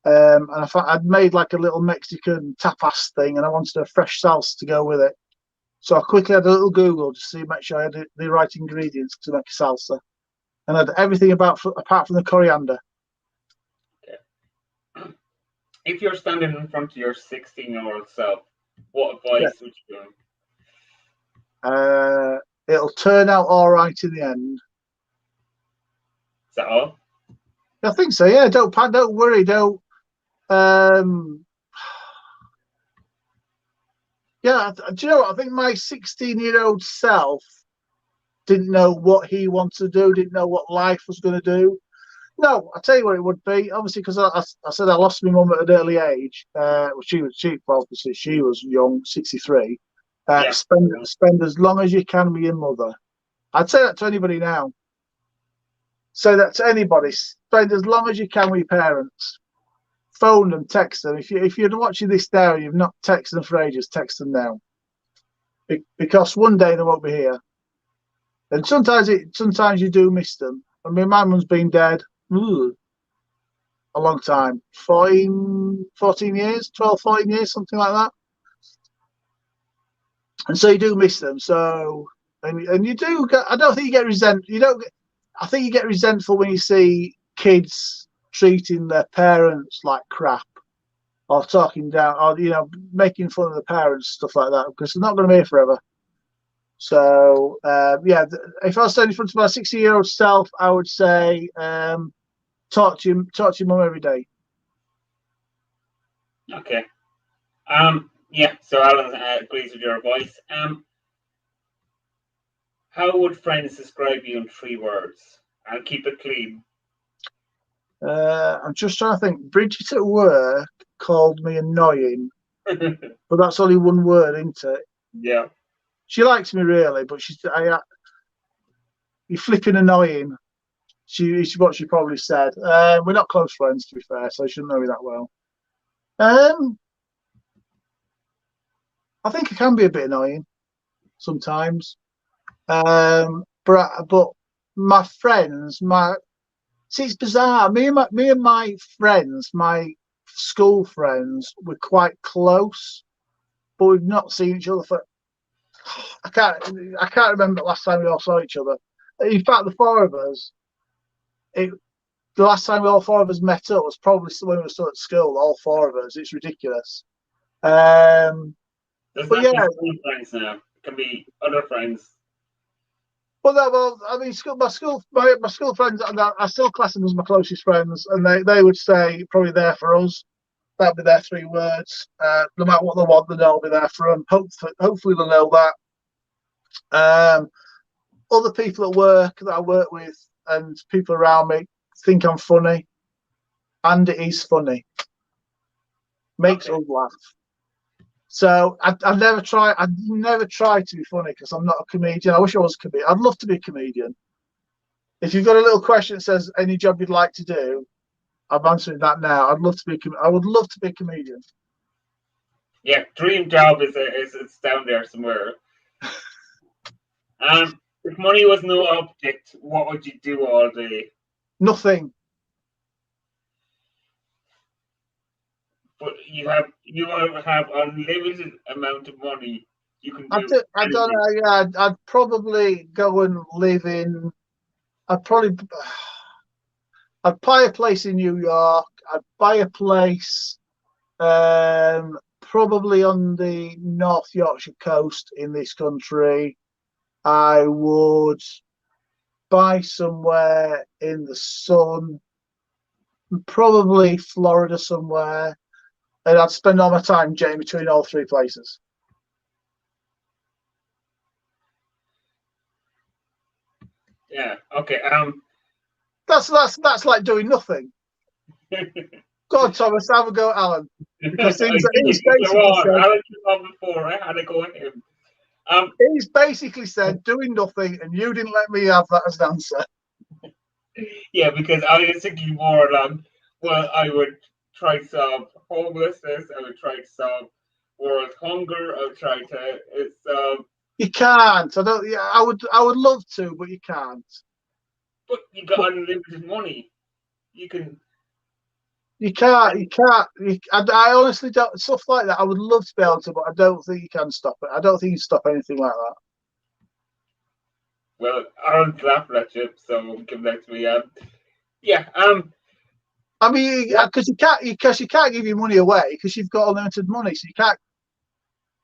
And I'd made like a little Mexican tapas thing, and I wanted a fresh salsa to go with it. So I quickly had a little Google to make sure I had the right ingredients to make a salsa, and I had everything apart from the coriander. Okay. If you're standing in front of your 16-year-old self, what advice would you give him? It'll turn out all right in the end. Is that all? I think so. Yeah. Don't worry. Don't. Yeah. Do you know what? I think my 16-year-old self didn't know what he wanted to do. Didn't know what life was going to do. No, I'll tell you what it would be. Obviously, because I said I lost my mum at an early age. She was young, 63. Yeah. Spend as long as you can with your mother. I'd say that to anybody now. Say that to anybody. Spend as long as you can with your parents. Phone them, text them. If you're watching this now and you've not texted them for ages, text them now. Because one day they won't be here. And sometimes you do miss them. I mean, my mum's been dead a long time. 14 years, 12, 14 years, something like that. and so you do miss them. So and you do get, I don't think you get you don't get, I think you get resentful when you see kids treating their parents like crap, or talking down, or making fun of the parents, stuff like that, because they're not going to be here forever. So yeah, if I was standing in front of my 60-year-old self, I would say talk to your mum every day. Okay. Yeah. So Alan agrees with your advice. How would friends describe you in 3 words? And keep it clean. I'm just trying to think. Bridget at work called me annoying, but that's only one word, isn't it? Yeah. She likes me really, but you're flipping annoying. What she probably said. We're not close friends, to be fair, so she shouldn't know me that well. I think I can be a bit annoying sometimes. But my friends, see, it's bizarre. Me and my friends, my school friends, we're quite close, but we've not seen each other for. I can't remember the last time we all saw each other. In fact, the four of us, the last time all four of us met up was probably when we were still at school. All four of us. It's ridiculous. Doesn't But have to yeah, be school friends now. It can be other friends. well, I mean, my school friends, I still class them as my closest friends, and they would say probably there for us. That'd be their 3 words. No matter what they want, then I'll be there for them. Hopefully they'll know that. Other people at work that I work with and people around me think I'm funny, and it is funny. Makes us laugh. So I never try. I never try to be funny because I'm not a comedian. I wish I was a comedian. I'd love to be a comedian. If you've got a little question that says any job you'd like to do, I'm answering that now. I'd love to be. I would love to be a comedian. Yeah, dream job is it's down there somewhere. If money was no object, what would you do all day? Nothing. But you have unlimited amount of money. You can do I don't anything. know. Yeah, I'd probably go and live in. I'd probably. I'd buy a place in New York. I'd buy a place probably on the North Yorkshire coast in this country. I would buy somewhere in the sun, probably Florida somewhere, and I'd spend all my time jetting between all 3 places. Yeah. Okay. That's like doing nothing. Go on, Thomas, have a go at Alan. Because I he's did. Go basically on. said I was on before. I had to go at him. he's basically said doing nothing, and you didn't let me have that as an answer. Yeah, because I was thinking more along. Well, I would try to solve homelessness. I would try to solve world hunger. I would try to solve. You can't. I don't. Yeah, I would love to, but you can't. But you got But unlimited money. You can. you can't. You can't. I honestly don't. Stuff like that. I would love to be able to, but I don't think you can stop it. I don't think you can stop anything like that. Well, Aaron's laughing at you, so give that to me. Yeah. I mean, because you can't give your money away because you've got unlimited money, so you can't.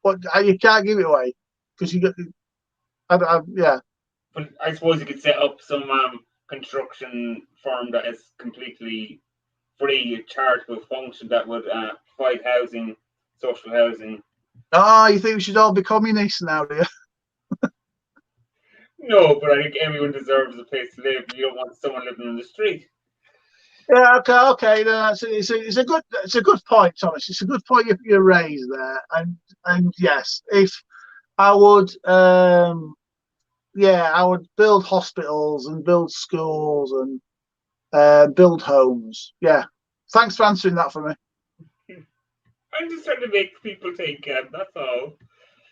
But you can't give it away because you got. Yeah. But I suppose you could set up some construction firm that is completely free, charitable function that would provide housing, social housing. Oh, you think we should all be communists now, do you? No, but I think everyone deserves a place to live. You don't want someone living on the street. Yeah, okay. No, it's a good point, Thomas. It's a good point you raised there, and yes, if I would, yeah, I would build hospitals and build schools and build homes. Yeah, thanks for answering that for me. I'm just trying to make people think. That's all.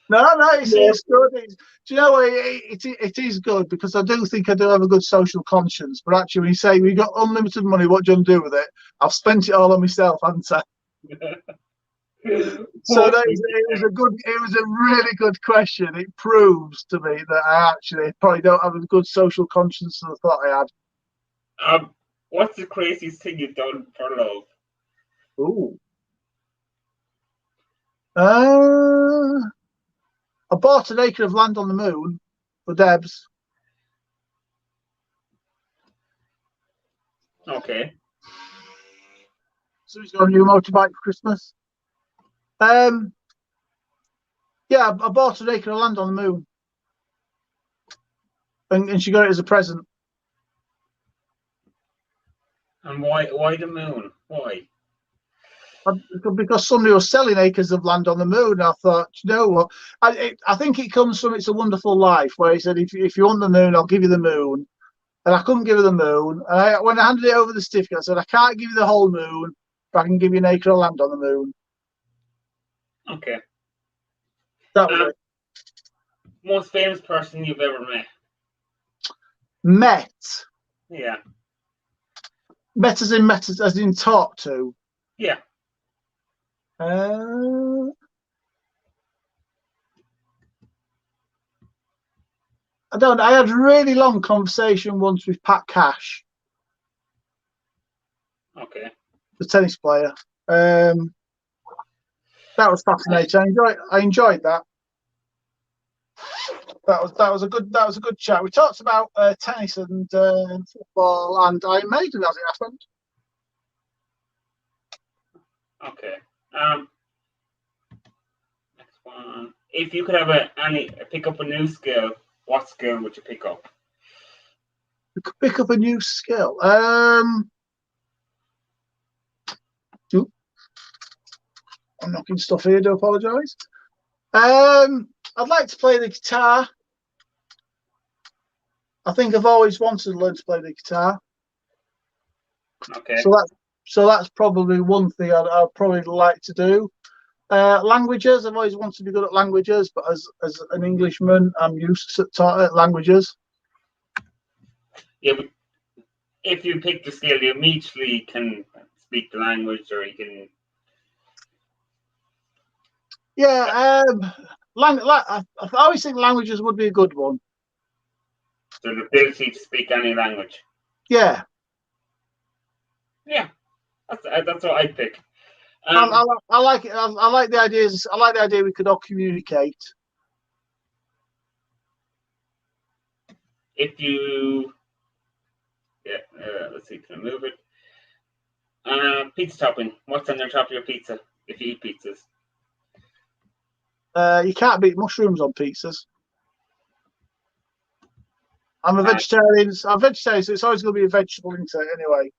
No, Yeah. it's good. Do you know what? It is good because I do think I do have a good social conscience. But actually, when you say we got unlimited money, what do you want to do with it? I've spent it all on myself, haven't I? So it was a really good question. It proves to me that I actually probably don't have as good social conscience as I thought I had. What's the craziest thing you've done for love? Ooh. I bought an acre of land on the moon for Debs. Okay. So he's got a new motorbike for Christmas. Yeah, I bought an acre of land on the moon, and she got it as a present. And why the moon? Why? Because somebody was selling acres of land on the moon. I thought, you know what? I think it comes from It's a Wonderful Life, where he said, if you want the moon, I'll give you the moon. And I couldn't give her the moon. And when I handed it over the certificate, I said, I can't give you the whole moon, but I can give you an acre of land on the moon. Okay. That was it. Most famous person you've ever met? Met? Yeah. Met as in talk to? Yeah. I don't know. I had a really long conversation once with Pat Cash. Okay. The tennis player. That was fascinating. I enjoyed that. That was a good chat. We talked about tennis and football and Iron Maiden as it happened. Okay. Next one. If you could have pick up a new skill, what skill would you pick up? You could pick up a new skill. I'm knocking stuff here. Do apologise. I'd like to play the guitar. I think I've always wanted to learn to play the guitar. Okay. So that's probably one thing I'd probably like to do. Languages. I've always wanted to be good at languages, but as an Englishman, I'm used to languages. Yeah, but if you pick the skill, you immediately can speak the language, or you can. Yeah, I always think languages would be a good one. So the ability to speak any language. Yeah. Yeah, that's what I'd pick. I like it. I like the ideas. I like the idea we could all communicate. If you, let's see, can I move it? Pizza topping. What's on the top of your pizza? If you eat pizzas. You can't beat mushrooms on pizzas. I'm a vegetarian. I'm vegetarian, so it's always going to be a vegetable into it anyway.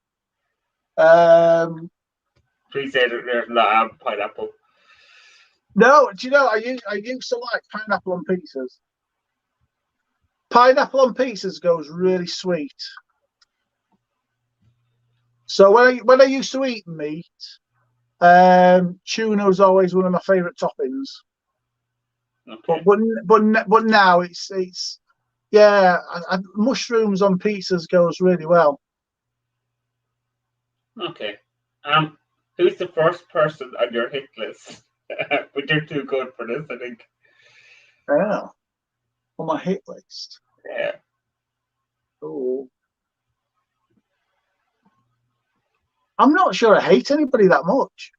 Please say that there's a lot of pineapple. No, do you know? I used to like pineapple on pizzas. Pineapple on pizzas goes really sweet. So when I used to eat meat, tuna was always one of my favourite toppings. Okay. But now it's yeah, mushrooms on pizzas goes really well. Okay. Who's the first person on your hit list? But you're too good for this, I think. Yeah, on my hit list. Yeah. Oh, I'm not sure I hate anybody that much.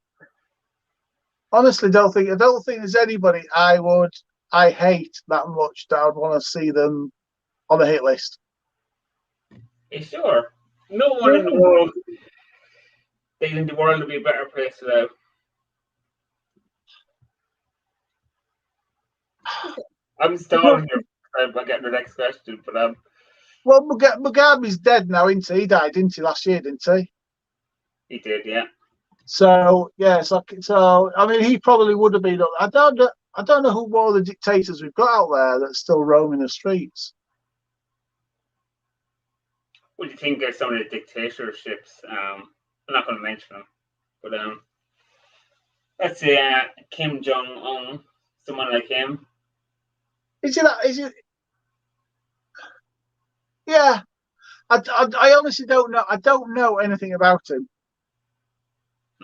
Honestly, don't think there's anybody I hate that much that I'd want to see them on the hit list. You sure? No one in the world. They think the world would be a better place without. I'm stalling here by getting the next question, but well, Mugabe's dead now, isn't he? He died, didn't he, last year, didn't he? He did, yeah. So yeah, so I mean, he probably would have been. I don't know who more of the dictators we've got out there that's still roaming the streets. What do you think of some of the dictatorships? I'm not going to mention them, but let's say Kim Jong-un, someone like him. Is it? Yeah, I honestly don't know. I don't know anything about him.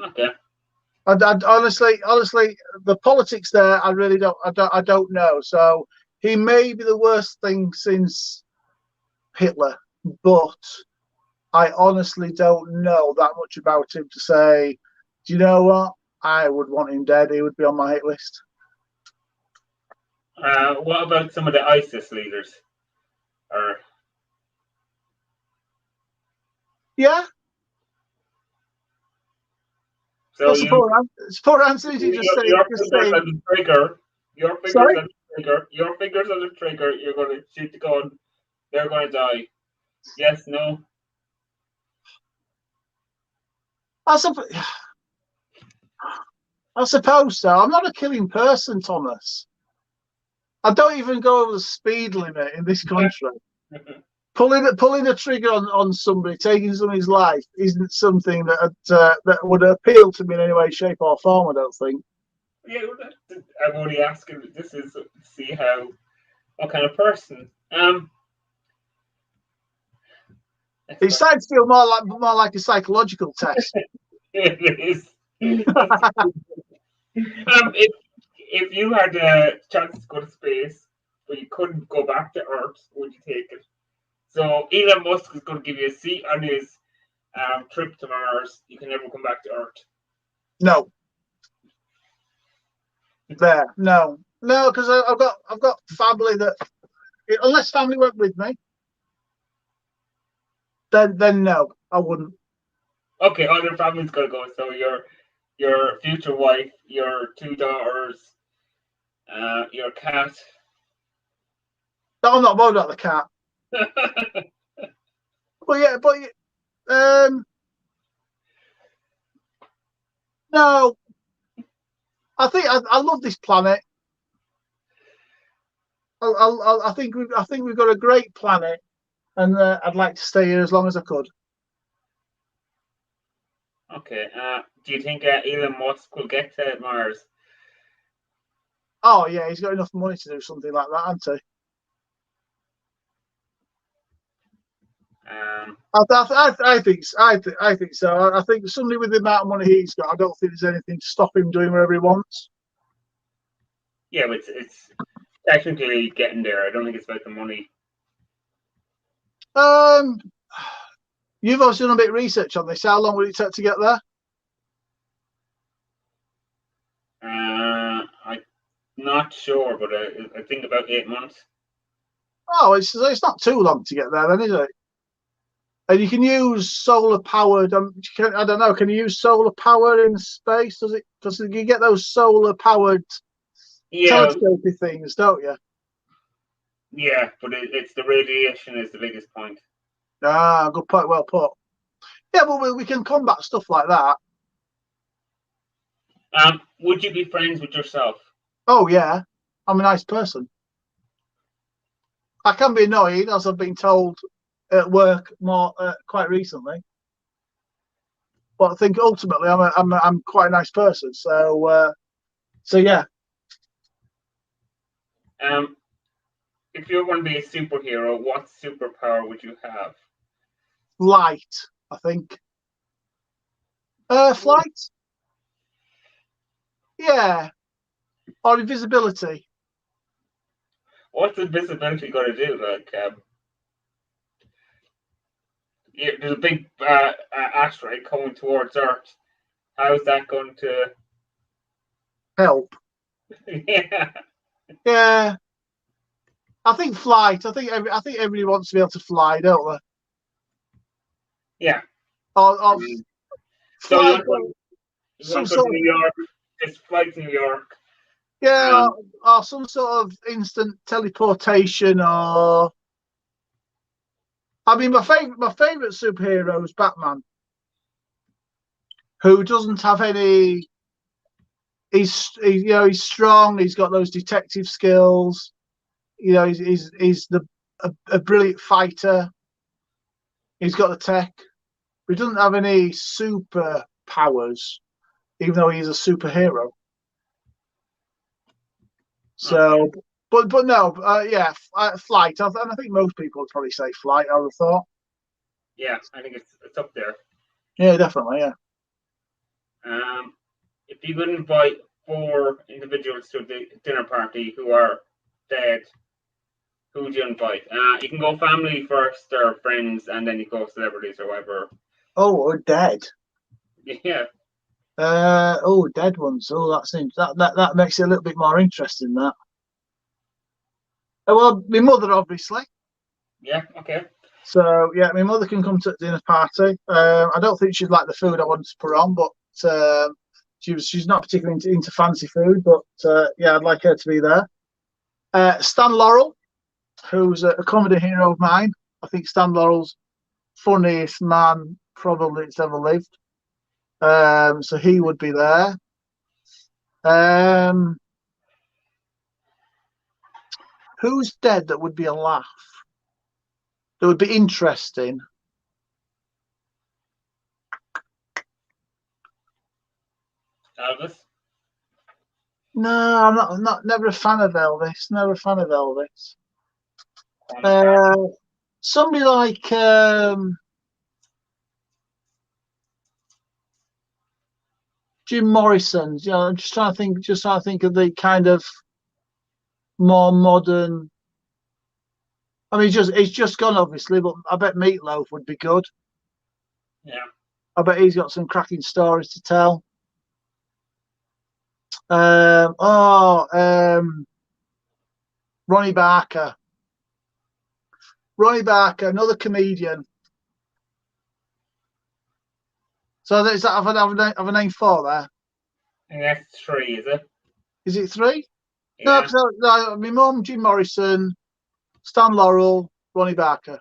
Okay. Honestly, the politics there, I really don't, I don't know. So he may be the worst thing since Hitler, but I honestly don't know that much about him to say, do you know what? I would want him dead. He would be on my hit list. What about some of the ISIS leaders? Or Yeah, so that's a poor answer. You your just fingers say, on the trigger. Your fingers sorry. on the trigger. Your fingers on the trigger. You're going to shoot the gun. They're going to die. Yes, no. I suppose, I suppose so. I'm not a killing person, Thomas. I don't even go over the speed limit in this country. Pulling a trigger on somebody, taking somebody's life, isn't something that would appeal to me in any way, shape, or form. I don't think. Yeah, I'm only asking. This is to see how what kind of person. It started to feel more like a psychological test. It is. If you had a chance to go to space, but you couldn't go back to Earth, would you take it? So Elon Musk is going to give you a seat on his trip to Mars. You can never come back to Earth. No, no, because I've got family that unless family went with me, then no, I wouldn't. Okay, other family's going to go. So your future wife, your two daughters, your cat. No, I'm not worried about the cat. But no, I think I love this planet. I think we've got a great planet, and I'd like to stay here as long as I could. Okay. Do you think Elon Musk will get to Mars? Oh yeah, he's got enough money to do something like that, hasn't he? I think so. I think somebody with the amount of money he's got, I don't think there's anything to stop him doing whatever he wants. Yeah, but it's technically getting there. I don't think it's about the money. Um, you've obviously done a bit of research on this. How long would it take to get there? I'm not sure, but I think about 8 months. Oh, it's not too long to get there, then, is it? And you can use solar powered. I don't know. Can you use solar power in space? Does it? Does you get those solar powered Yeah, telescopy things, don't you? yeah, but it's the radiation is the biggest point. Ah, good point. Well put. Yeah, but we can combat stuff like that. Would you be friends with yourself? Oh yeah, I'm a nice person. I can be annoyed, as I've been told at work more quite recently. But I think ultimately I'm quite a nice person. So yeah. If you were going to be a superhero, what superpower would you have? Flight, I think. Flight? Yeah. Or invisibility. What's invisibility going to do? Like, there's a big asteroid coming towards Earth. How is that going to? Help. Yeah. Yeah. I think flight. I think everybody wants to be able to fly, don't they? Yeah. Or So fly you some want to go to sort of New York? Just fly to New York. yeah, or some sort of instant teleportation or I mean my favorite superhero is Batman, who doesn't have any he's strong, he's got those detective skills, he's a brilliant fighter, he's got the tech, but he doesn't have any super powers, even though he's a superhero. So, Okay. but no, yeah, flight. And I think most people would probably say flight. I would have thought. Yeah, I think it's up there. Yeah, definitely. Yeah. Um, if you could invite 4 individuals to the dinner party who are dead, who would you invite? You can go family first or friends, and then you go celebrities or whatever. Oh, or dead. Yeah. Dead ones. Oh, that seems that makes it a little bit more interesting. That. Well, my mother, obviously. Yeah. Okay. So yeah, my mother can come to the dinner party. I don't think she'd like the food I wanted to put on, but she's not particularly into fancy food. But yeah, I'd like her to be there. Stan Laurel, who's a comedy hero of mine. I think Stan Laurel's funniest man probably that's ever lived. So he would be there. Who's dead that would be a laugh? That would be interesting. Elvis? No, I'm not never a fan of Elvis. Never a fan of Elvis. Somebody like Jim Morrison. You know, I'm just trying to think of the kind of more modern. I mean, it's just gone, obviously, but I bet Meatloaf would be good. Yeah. I bet he's got some cracking stories to tell. Ronnie Barker. Ronnie Barker, another comedian. So is that have a name 4 there? And that's 3, is it? Is it 3? Yeah. No, my mum, Jim Morrison, Stan Laurel, Ronnie Barker.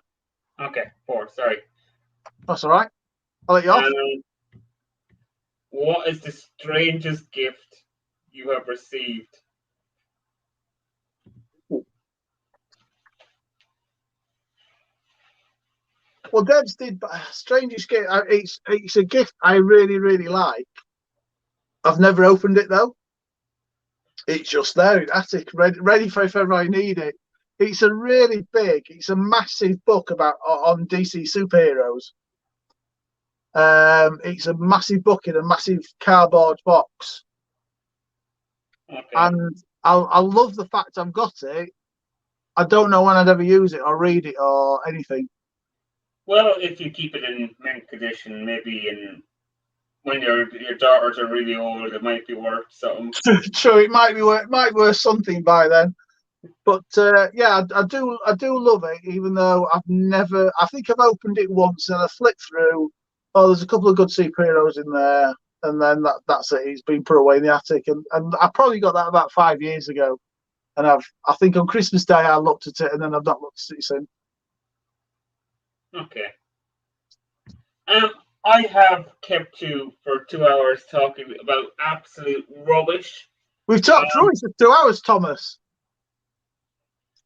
Okay, 4. Sorry. That's all right. I'll let you off. What is the strangest gift you have received? Well, Deb's did strangest gift. It's a gift I really, really like. I've never opened it though. It's just there in attic, ready for if ever I need it. It's a massive book on DC superheroes. It's a massive book in a massive cardboard box. Okay. And I love the fact I've got it. I don't know when I'd ever use it or read it or anything. Well, if you keep it in mint condition, when your daughters are really old, it might be worth something. True, it might be worth something by then. But yeah, I do love it, even though I think I've opened it once and I flipped through. Oh, there's a couple of good superheroes in there, and then that's it. It's been put away in the attic, and I probably got that about 5 years ago. And I think on Christmas Day I looked at it, and then I've not looked at it since. Okay. I have kept you for 2 hours talking about absolute rubbish. We've talked through it for 2 hours, Thomas.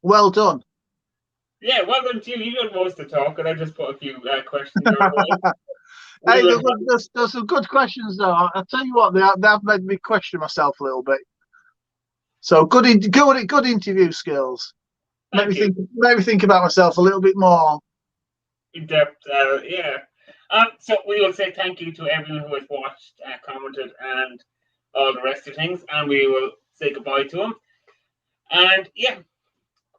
Well done. Yeah, well done to you. You did most of the talk, and I just put a few questions your way. Hey, there's some good questions though. I'll tell you what, they have made me question myself a little bit. So good interview skills. Make me think about myself a little bit more. In depth, yeah. So we will say thank you to everyone who has watched, commented, and all the rest of things, and we will say goodbye to them. And yeah,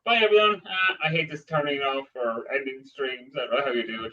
bye everyone. I hate this turning off or ending streams. I don't know how you do it.